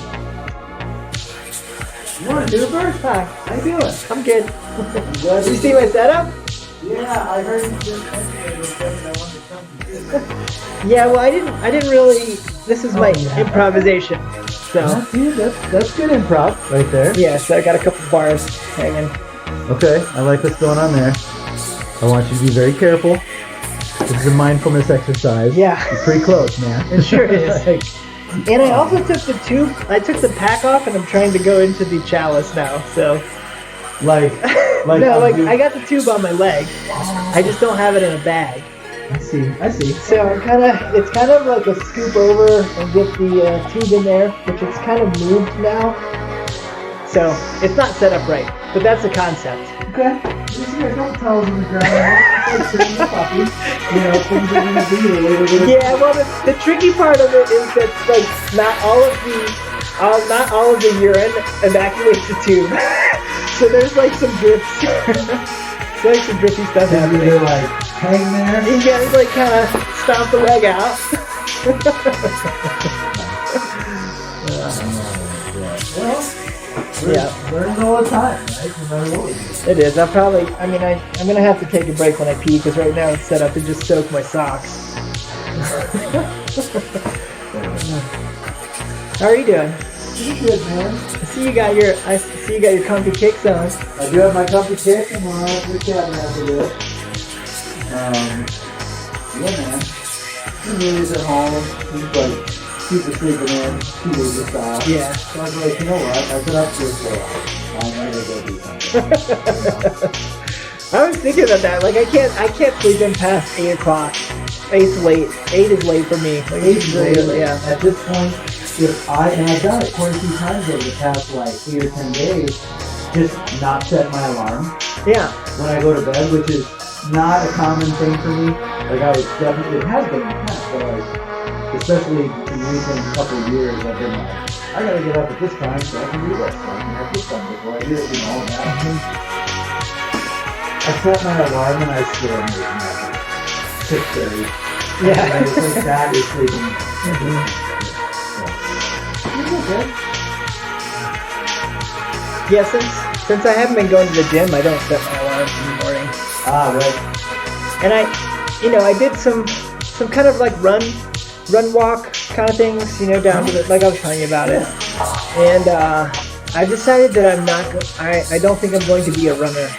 You want to do it first? Hi. How you doing? I'm good. I'm glad You see my setup? Yeah, I heard you just mentioned it, and I wanted to come to you. Yeah, well, I didn't really. This is my improvisation. So That's good improv right there. yeah, so I got a couple bars hanging. Okay, I like what's going on there. I want you to be very careful. This is a mindfulness exercise. Yeah. It's pretty close, man. It sure is. And I also took the tube. I took the pack off, and I'm trying to go into the chalice now. So like no, like I got the tube on my leg. I just don't have it in a bag. I see. So I'm it's kind of like a scoop over and get the tube in there, which it's kind of moved now. So it's not set up right, but that's the concept. Okay. Don't tell us on the ground. Like sitting the puppy. You know, things are gonna be later. Yeah, well, the tricky part of it is that like not all of the urine evacuates the tube. So there's like some drips. So like some drippy stuff happening. You're like hang there. You gotta like kind of stomp the leg out. Well, learning all the time, right? No matter what we do. It is. I'm gonna have to take a break when I pee because right now it's set up to just soak my socks. How are you doing? Pretty good, man. I see you got your comfy kicks on. I do have my comfy kick and we'll have the cabin after this. Yeah, man. He's at home. He's like super sleeping in. Teenager style. Yeah. So I was like, you know what? I've been up here for a while. I'm gonna go do something. I was thinking about that. Like I can't sleep in past 8 o'clock. 8's late. 8 is late for me. Like 8 is late. Yeah. At this point, I've done it quite a few times over the past like 8 or 10 days, just not set my alarm. Yeah. When I go to bed, which is not a common thing for me. Like it has been in the past, but like, especially in recent couple of years, I've been like, I gotta get up at this time so I can do this, so I can have this done before I do it, all that. I set my alarm and I still am waking up 6:30. Yeah. And it's like that is sleeping. Yeah, since I haven't been going to the gym, I don't set my alarm in the morning. Ah, right. And I did some kind of like run walk kind of things, down to like I was telling you about it. And I decided that I don't think I'm going to be a runner.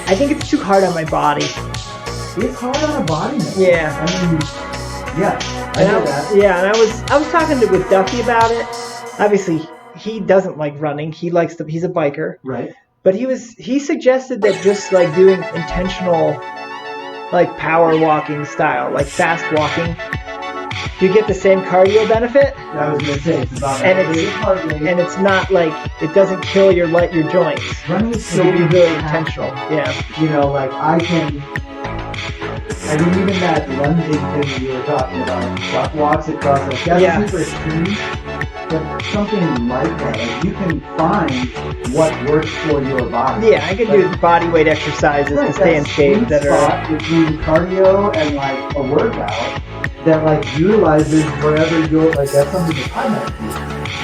I think it's too hard on my body. It's hard on a body, man. Yeah. I mean, yeah, I know that. Yeah, and I was talking with Duffy about it. Obviously, he doesn't like running. He's a biker. Right. But he suggested that just like doing intentional like power walking style, like fast walking, you get the same cardio benefit. I was gonna say it's about and it's not like it doesn't kill your joints. Running is So be really intentional. Yeah. Like even that lunging thing you were talking about, walks across, like that's super extreme. But something like that, like you can find what works for your body. Yeah, I could do body weight exercises to stay in shape that are between cardio and like a workout that like utilizes wherever you go. Like that's something that I might do.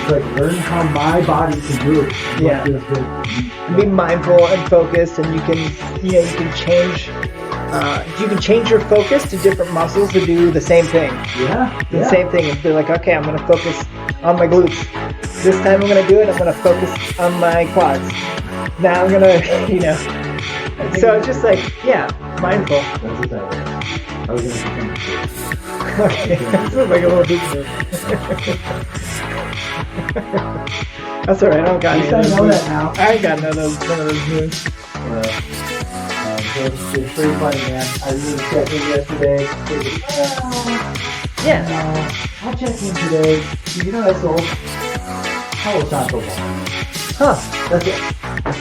It's like learn how my body can do it. Yeah. Be mindful and focused, and you can change. You can change your focus to different muscles to do the same thing. The same thing, and be like, okay, I'm going to focus on my glutes. This time I'm going to do it. I'm going to focus on my quads. Now I'm going to, So it's just like, mindful. That's what I was going to say. Okay, this is like a little bit. That's alright. I don't got any of those moves. I ain't got none of those moves. It's pretty funny, man. I really checked in yesterday. I'll check in today. You know that's old. How it's not so long. Huh. That's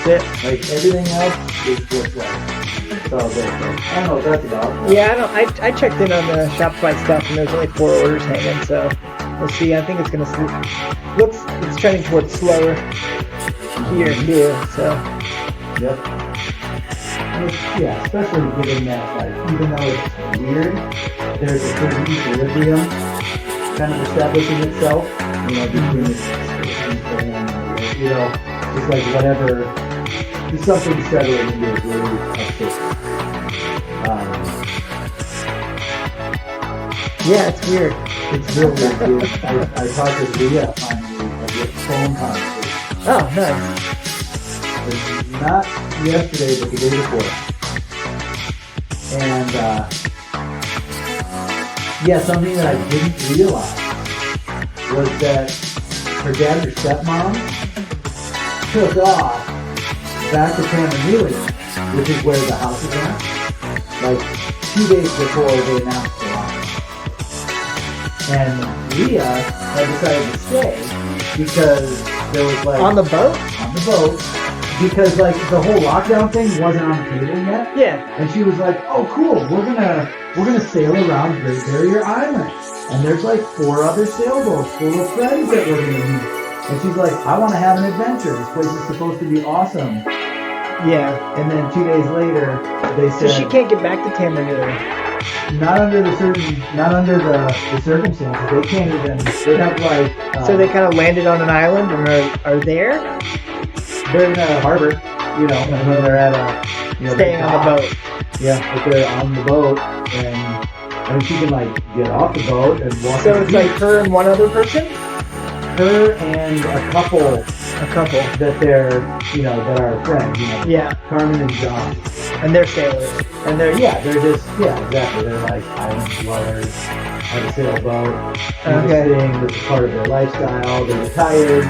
it. Like everything else is just like it's all good. I don't know what that's about. Yeah, I checked in on the Shopify stuff and there's only 4 orders hanging, so we'll see. I think it's gonna it's trending towards slower here too, so. Yep. Yeah, especially given that, like, even though it's weird, there's a certain equilibrium kind of establishing itself, between just like whatever, just something settling into it really upset. Yeah, it's weird. It's real weird, dude. I talked to Leah finally, like a phone conversation. Oh, nice. Not yesterday, but the day before. And, yeah, something that I didn't realize was that her dad and her stepmom took off back to Tamanuli, which is where the house is at, like 2 days before they announced the launch. And Leah had decided to stay because there was like... On the boat? On the boat. Because like the whole lockdown thing wasn't on the table yet. Yeah. And she was like, "Oh, cool. We're gonna sail around Great Barrier Island, and there's like 4 other sailboats full of friends that we're gonna meet." And she's like, "I want to have an adventure. This place is supposed to be awesome." Yeah. And then 2 days later, they So said, she can't get back to Tamanuli. not under the circumstances. They can't even. They have like. So they kind of landed on an island and are there? They're in a harbor, and then they're at a. Staying on the boat. Yeah, but they're on the boat, and I mean, she can like get off the boat and walk. So it's like her and one other person? Her and a couple that they're, that are friends, Yeah. Carmen and John. And they're sailors. And they're exactly. They're like island dwellers, have a sailboat, interesting, this is part of their lifestyle, they're retired,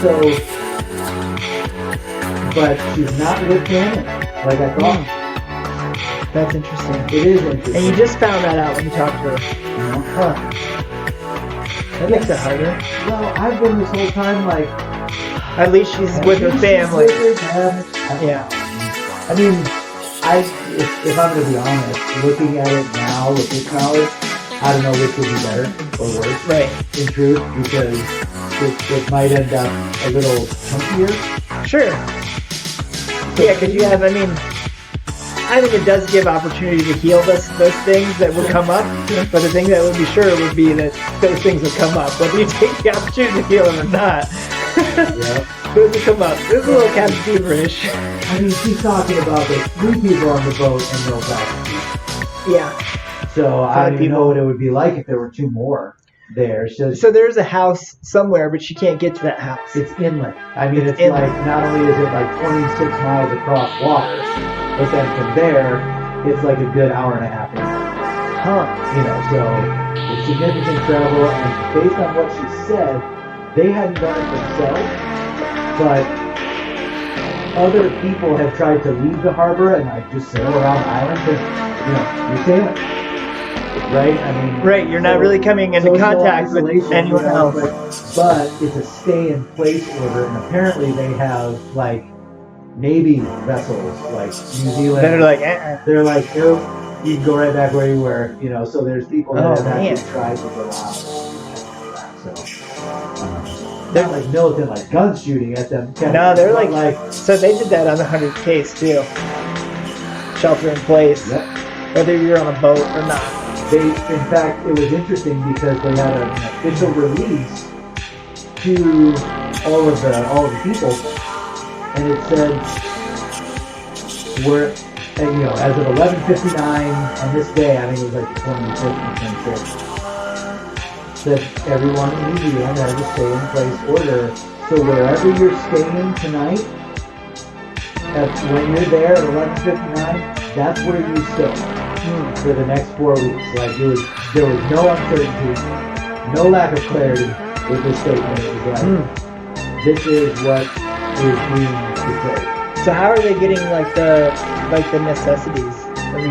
so, but she's not with family, like I thought. That's interesting. It is interesting. And you just found that out when you talked to her. Huh. That makes it harder. Well, I've been this whole time like... At least she's with her family. Yeah. I mean, if I'm going to be honest, looking at it now with this knowledge, I don't know which would be better or worse. Right. In truth, because it might end up a little chunkier. Sure. Yeah, because you have, I think it does give opportunity to heal those things that would come up, but the thing that would be sure would be that those things would come up, whether you take the opportunity to heal them or not. Yeah. Those would come up. This is a little cabin feverish. I mean, she's talking about there's 3 people on the boat and no balcony. Yeah. So I don't even know what it would be like if there were 2 more there. So there's a house somewhere, but she can't get to that house. It's inland. I mean, it's inland. like, not only is it like 26 miles across water, but then from there, it's like a good hour and a half in. Huh. So it's significant travel, and based on what she said, they hadn't done it themselves, but other people have tried to leave the harbor and like just sail around the island because, you're sailing. Right? I mean... Right, you're not really coming into contact with anyone else. But it's a stay-in-place order, and apparently they have, like, Navy vessels, like New Zealand. That are like, They're like, nope, you can go right back where you were, so there's people that have actually tried to go out. They're like militant, like guns shooting at them. No, they're like, so they did that on the 100 case too. Shelter in place, whether you're on a boat or not. In fact, it was interesting because they had an official release to all of the people, and it said we're, as of 11:59 on this day, I think it was like the 25th and 26th, that everyone in New Zealand has a stay-in-place order. So wherever you're staying tonight, when you're there at 11:59, that's where you stay for the next 4 weeks. Like there was no uncertainty, no lack of clarity with this statement. It was like, this is what is being declared. So how are they getting like the necessities?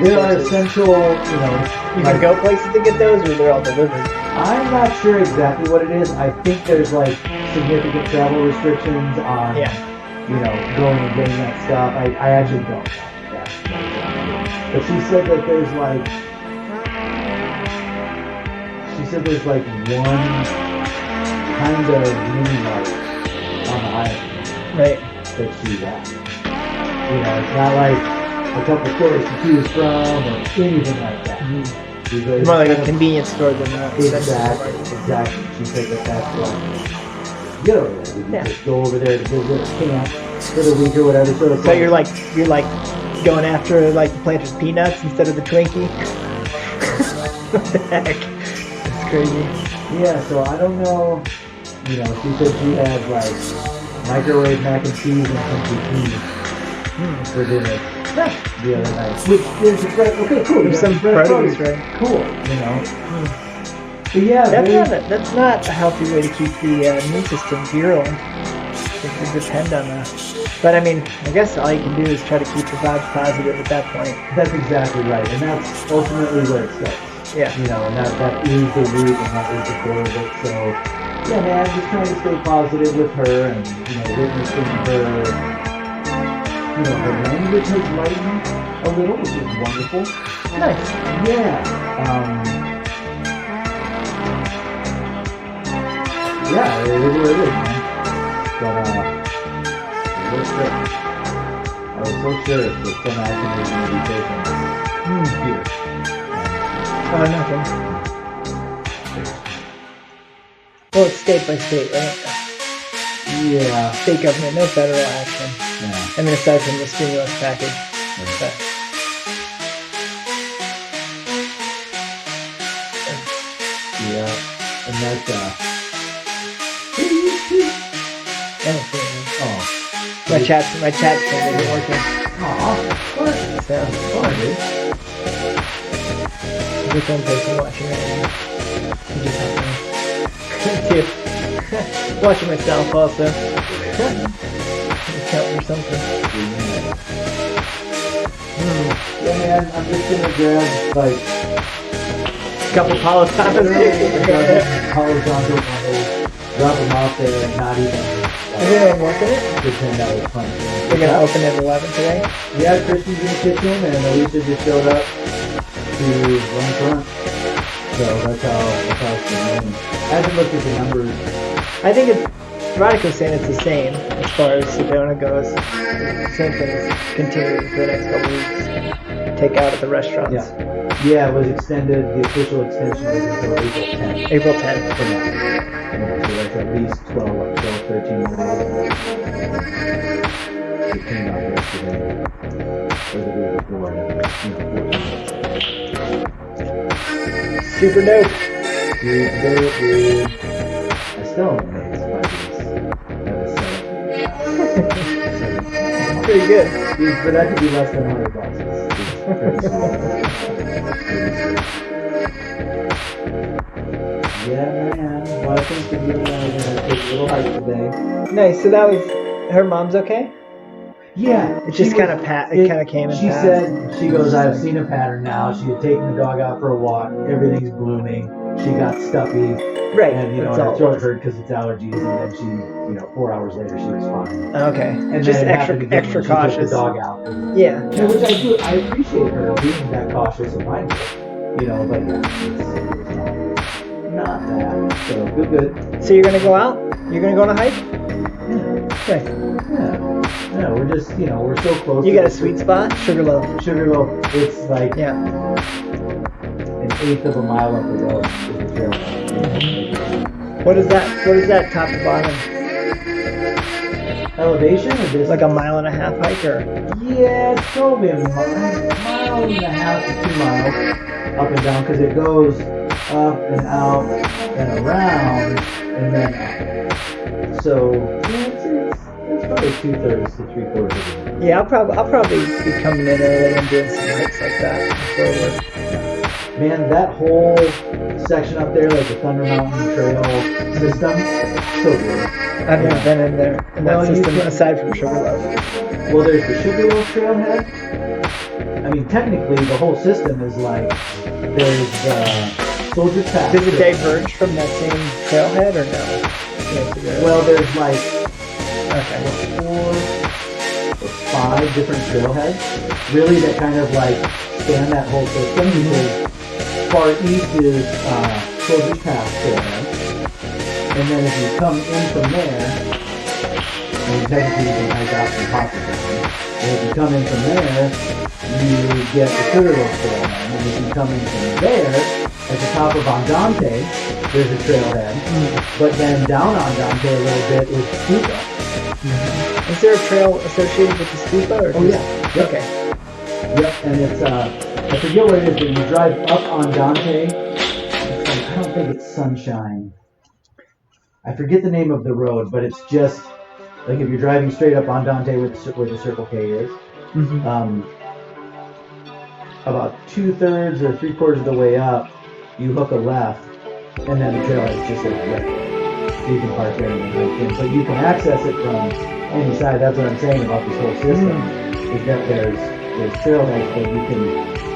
There are essential, you can go places to get those, or they're all delivered. I'm not sure exactly what it is. I think there's like significant travel restrictions on, going and getting that stuff. I actually don't know. But she said that there's like one kind of mini mart on the island. Right. That she's at. It's not like a couple stores to choose from or anything like that. More like a convenience store than that. Exactly. She said that's get over there. We Yeah. just go over there to visit a camp for the week or whatever. So, it's So you're like going after like the planter's peanuts instead of the Twinkie. What the heck? That's crazy. yeah, so I don't know. You know, she said she had like microwave mac and cheese and some zucchini for dinner the other night. Which is great. Okay, cool. There's some produce, right? Cool, you know. But yeah, That's not a healthy way to keep the immune system virulent. To depend on that. But I mean, I guess all you can do is try to keep the vibes positive at that point. that's exactly right, and that's ultimately where it starts. Yeah. You know, and that is the root and that is the core of it. So, yeah, man, just trying to stay positive with her and, you know, witnessing her, you know, her language has lightened a little, which is wonderful. Nice. Yeah. Yeah, it is what it is, man. But, it was good. I was so sure that some action was going to be taken here. Oh, nothing. Well, it's state by state, right? Yeah. State government, no federal action. Yeah. I mean, aside from the stimulus package. But, Yeah. And that's, oh, my chat thing isn't working. aw, what? So, What, dude? there's one person watching right now. You just have to. Watching myself also. Counting or something. Yeah, man, I'm just gonna grab, like, Couple Palatanas. Horizontal models, drop them off there and not even Is anyone working it? pretend that was fun. They're gonna open at 11 today. Yeah, Christian's in the kitchen and Alicia just showed up to run front. So that's how it's been. I haven't looked at the numbers. I think it's Veronica's saying it's the same as far as Sedona goes. Same thing is continuing for the next couple weeks. Take out at the restaurants. Yeah, it was extended. The official extension was until April 10th. April 10th. For now. So that's at least 12, 13 more days. It came out yesterday. Or the day before. Super dope. Dude. I still don't know it's 5 days. Pretty good. Dude, but that could be less than $100. Yeah, man. Well, I think that you and I are going to take a little hike today. Nice. So that was her mom's okay? Yeah. It just kind of came and She passed. said, she goes, I've seen a pattern now. She had taken the dog out for a walk. Everything's blooming. She got stuffy. Right. And, you know, that's all her it throat was. hurt because it's allergies. And then she, 4 hours later, she was fine. Okay. And Just then it happened again extra when she took cautious. the dog out. Yeah. Yeah, which I do. I appreciate her being that cautious and mindful. But yeah, it's not that. So good. So you're gonna go out? You're gonna go on a hike? Yeah. Okay. Yeah, we're just, we're so close. You got a sweet spot? Sugarloaf. Sugarloaf. It's like Yeah. an eighth of a mile up the road is the trail. What is that top to bottom? Elevation or distance? Like a 1.5 mile hike or? Yeah, it's probably a mile and a half to 2 miles up and down because it goes up and out and around and then up. So yeah, it's probably 2/3 to 3/4 of it. Yeah, I'll probably be coming in early and doing some hikes like that before work. Man, that whole section up there, like the Thunder Mountain Trail system, so good. I've never been in there in that Well, you system can- aside from Sugarloaf. Well, there's the Sugarloaf Trailhead. I mean, technically, the whole system is like, there's the Soldier's Pass. Does it diverge from that same trailhead or no? Well, there's like Okay. 4 or 5 different trailheads, really, that kind of like span that whole system, because far east is Soldier's Pass Trailhead. And then if you come in from there, and technically you can hike out from Hampster. And if you come in from there, you get the Sugarloaf Trailhead. And if you come in from there, at the top of Andante, there's a trailhead. But then down on Dante a little bit is Stupa. Is there a trail associated with the stupa? Or Oh, just- yeah. Yep. Okay. Yep, and it's, I forget what it is, but you drive up on Dante. It's like, I don't think it's Sunshine. I forget the name of the road, but it's just, like if you're driving straight up on Dante where the Circle K is, about 2/3 or 3/4 of the way up, you hook a left, and then the trail is just like right there. So you can park there and then hike in. But you can access it from any side. That's what I'm saying about this whole system, is that there's trailheads that you can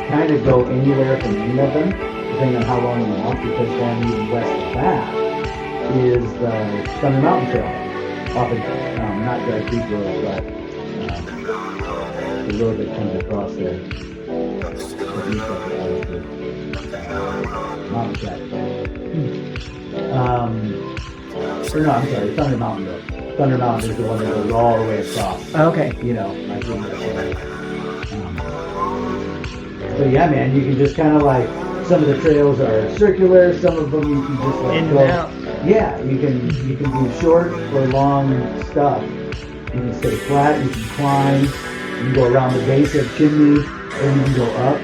kind of go anywhere from any of them, depending on how long you want, because then even west of that is the Thunder Mountain Trailhead. Off of, not Dry Creek Road, but the road that comes across there. Mountain Track. Or no, I'm sorry, Thunder Mountain Road. Thunder Mountain is the one that goes all the way across. Okay. You know, like but yeah, man, you can just kind of like, some of the trails are circular, some of them you can just like In go. and out. Yeah, you can do short or long stuff. You can stay flat, you can climb, you can go around the base of Chimney, or you can go up.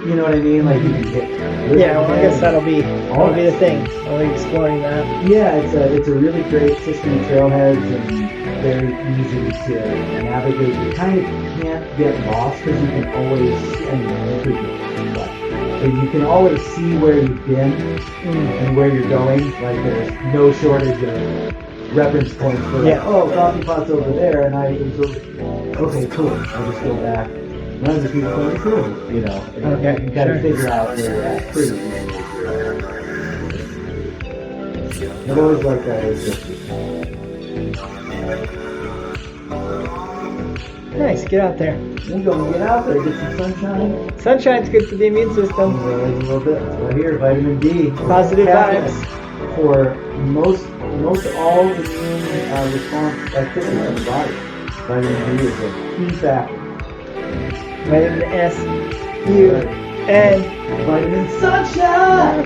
You know what I mean? Like you can hit. Yeah, well, I guess that'll be the thing. I'll be exploring that. Yeah, it's a really great system of trailheads and very easy to navigate. You kind of can't get lost because you can always, but you can always see where you've been and where you're going. Like there's no shortage of reference points for like, oh, coffee pot's over there, and I was okay, cool. I'll just go back. Run the people going through, you know. Okay, you gotta figure out where you're at pretty easily. I've always liked that. Nice, get out there. Then go and get out there, get some sunshine. Sunshine's good for the immune system. A little bit. Right here, vitamin D. Positive vibes. For most all immune response activity in the body. Vitamin D is a key factor. Vitamin S, U, N. Vitamin sunshine!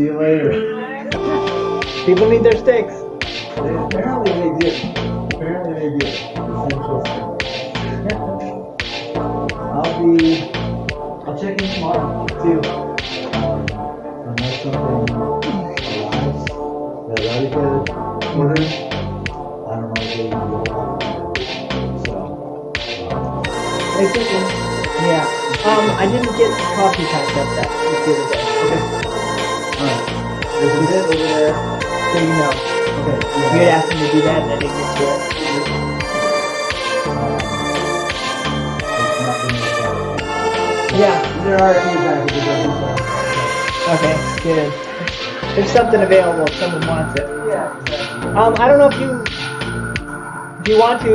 See you later. People need their sticks. Apparently they do. Essential sticks. I'll check in tomorrow too. Unless something arrives that I already could order. I don't know if they can go on. So, Yeah. I didn't get the coffee packed up that the other day. okay. Alright. There's a bit over there. So you know. Okay. You had asked me to do that and I didn't get to it. It's not in the car. Yeah. There are any packages that we sell. Okay, good. There's something available if someone wants it. Yeah, exactly. I don't know if you want to,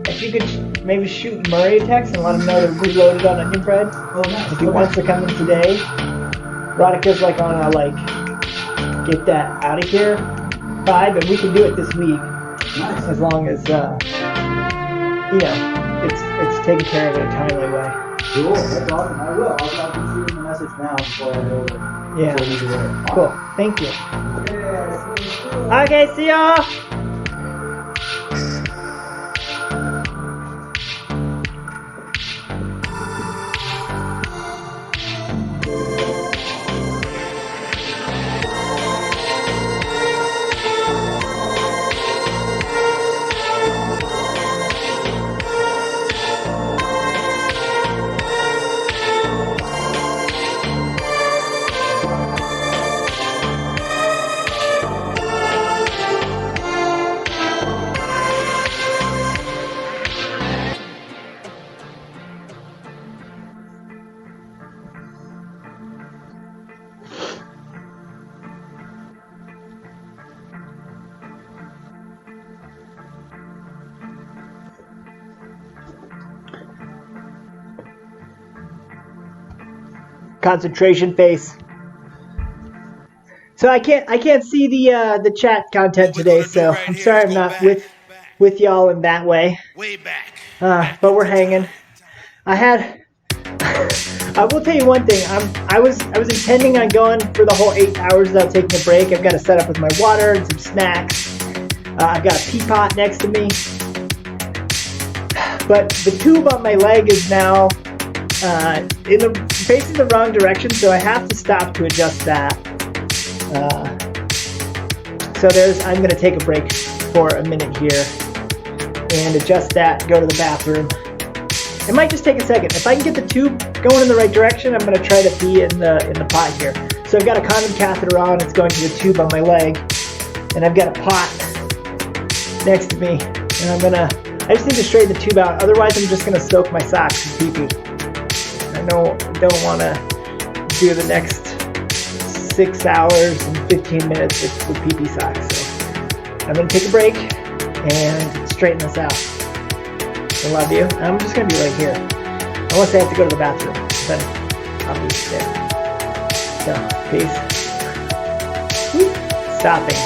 if you could maybe shoot Murray a text and let him know to reload it on onion bread. Oh, nice. If he wants to come in today. Rodica's like on a get that out of here vibe, and we can do it this week. Nice. As long as it's taken care of in a timely way. Cool, that's awesome. I will. I'll shoot him a message now before I go over. Yeah. Before we do it. Cool. Thank you. Yeah, Okay, see y'all. Concentration face. So I can't see the chat content today, so I'm sorry I'm not with y'all in that way. Way back. But we're hanging. I will tell you one thing. I was intending on going for the whole 8 hours without taking a break. I've got to set up with my water and some snacks. I've got a pea pot next to me. But the tube on my leg is now facing the wrong direction, so I have to stop to adjust that. So I'm going to take a break for a minute here and adjust that, go to the bathroom. It might just take a second. If I can get the tube going in the right direction, I'm going to try to pee in the pot here. So I've got a condom catheter on, it's going to the tube on my leg, and I've got a pot next to me, and I just need to straighten the tube out, otherwise I'm just going to soak my socks with pee-pee. I don't want to do the next 6 hours and 15 minutes with pee-pee socks. So I'm going to take a break and straighten this out. I love you. I'm just going to be right here. Unless I have to go to the bathroom. Then I'll be there. So, peace. Stopping.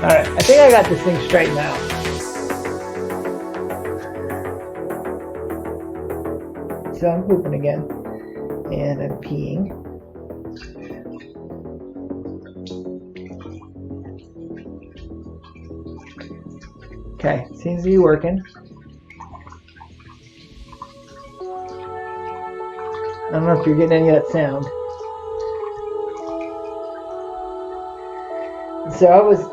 Alright, I think I got this thing straightened out. So I'm pooping again. And I'm peeing. Okay, seems to be working. I don't know if you're getting any of that sound. So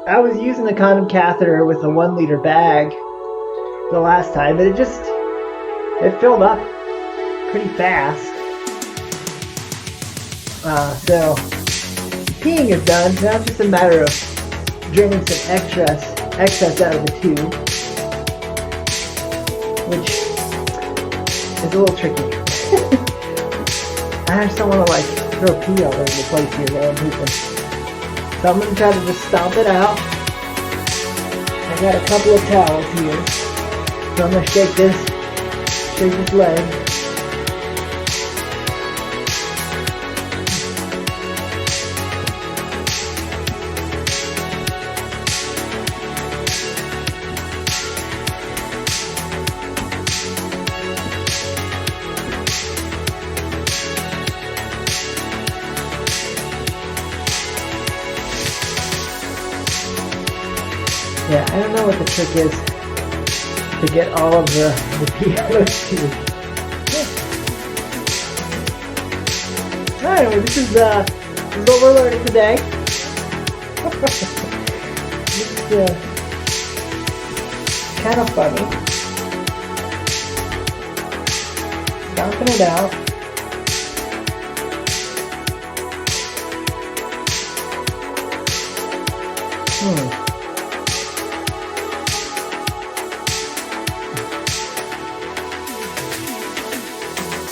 I was using the condom catheter with a 1 liter bag the last time, but it filled up pretty fast. So peeing is done. Now it's just a matter of draining some excess out of the tube, which is a little tricky. I just don't want to throw pee all over the place here while I'm pooping. So I'm going to try to just stomp it out. got a couple of towels here, so I'm gonna shake this leg. Yeah, I don't know what the trick is to get all of the pee out of the tube. Anyway, this is what we're learning today. It's kind of funny. Stomping it out.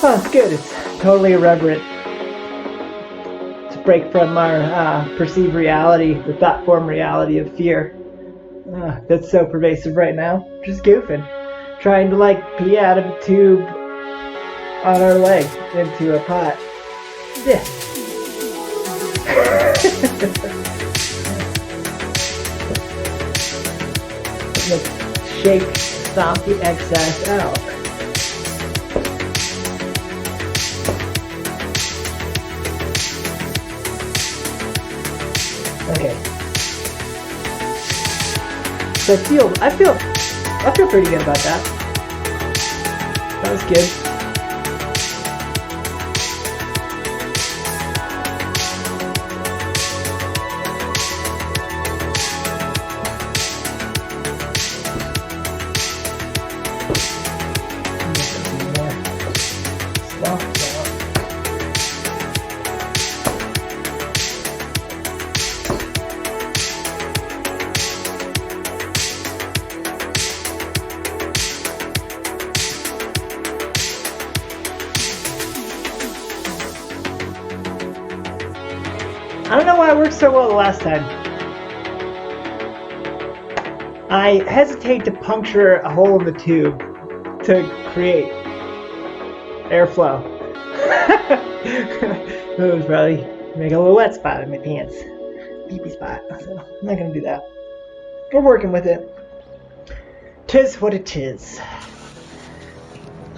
Oh, it's good. It's totally irreverent. It's a break from our perceived reality, the thought form reality of fear. That's so pervasive right now. Just goofing. Trying to pee out of a tube on our leg into a pot. Yeah. Let's shake, stomp the excess out. Okay. So I feel pretty good about that. That was good. I don't know why it worked so well the last time. I hesitate to puncture a hole in the tube to create airflow. It would probably make a little wet spot in my pants. Pee-pee spot. So I'm not going to do that. We're working with it. 'Tis what it is.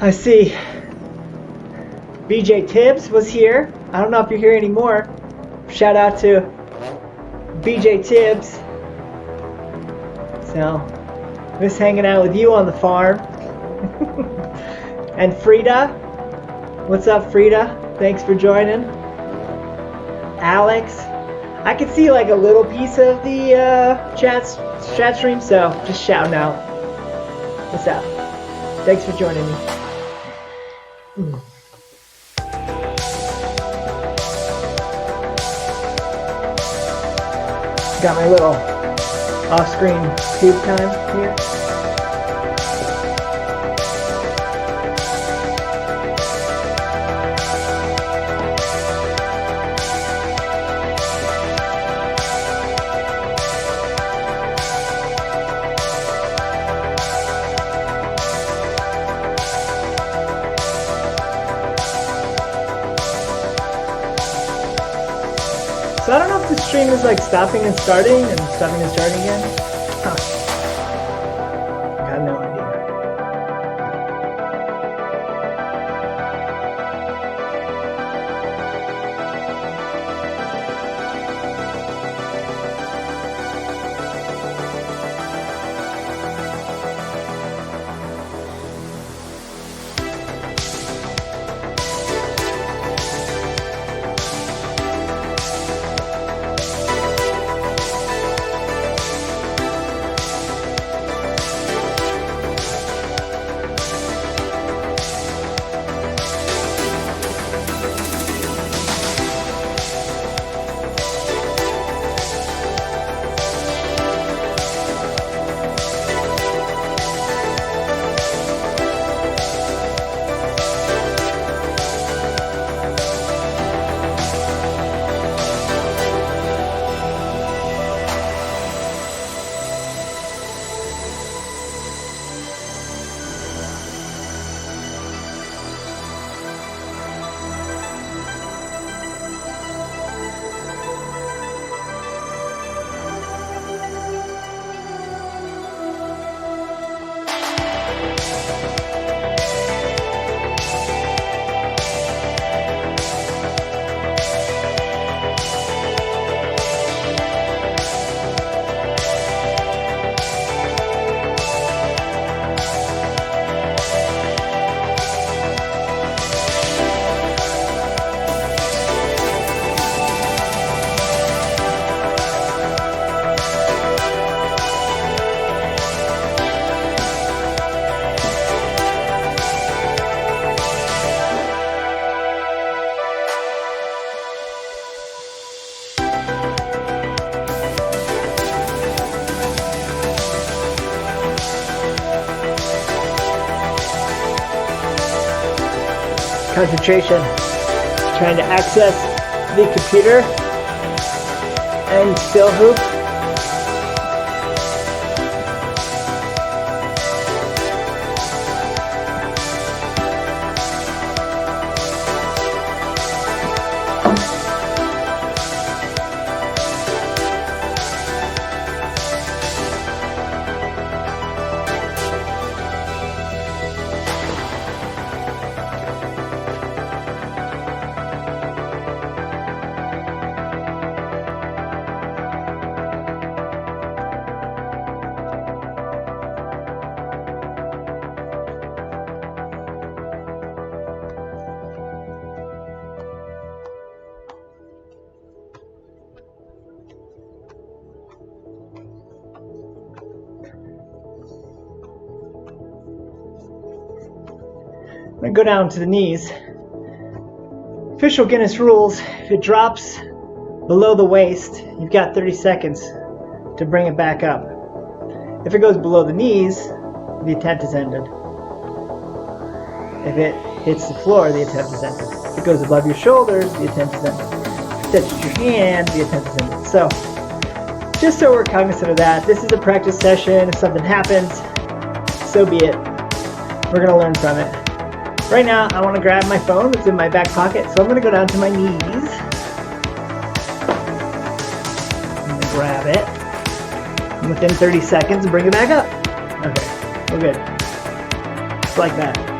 I see BJ Tibbs was here. I don't know if you're here anymore. Shout out to BJ Tibbs. So, miss hanging out with you on the farm. And Frida. What's up, Frida? Thanks for joining. Alex. I can see a little piece of the chat stream, so just shouting out. What's up? Thanks for joining me. Got my little off-screen tube time here. So I don't know if the stream is stopping and starting and stopping and starting again. Huh. Got no idea. concentration, trying to access the computer and still hoop. I'm going to go down to the knees. Official Guinness rules, if it drops below the waist, you've got 30 seconds to bring it back up. If it goes below the knees, the attempt is ended. If it hits the floor, the attempt is ended. If it goes above your shoulders, the attempt is ended. If it touches your hand, the attempt is ended. So, just so we're cognizant of that, this is a practice session. If something happens, so be it. We're going to learn from it. Right now, I want to grab my phone that's in my back pocket, so I'm going to go down to my knees. I'm going to grab it. And within 30 seconds, bring it back up. Okay, we're good. Just like that.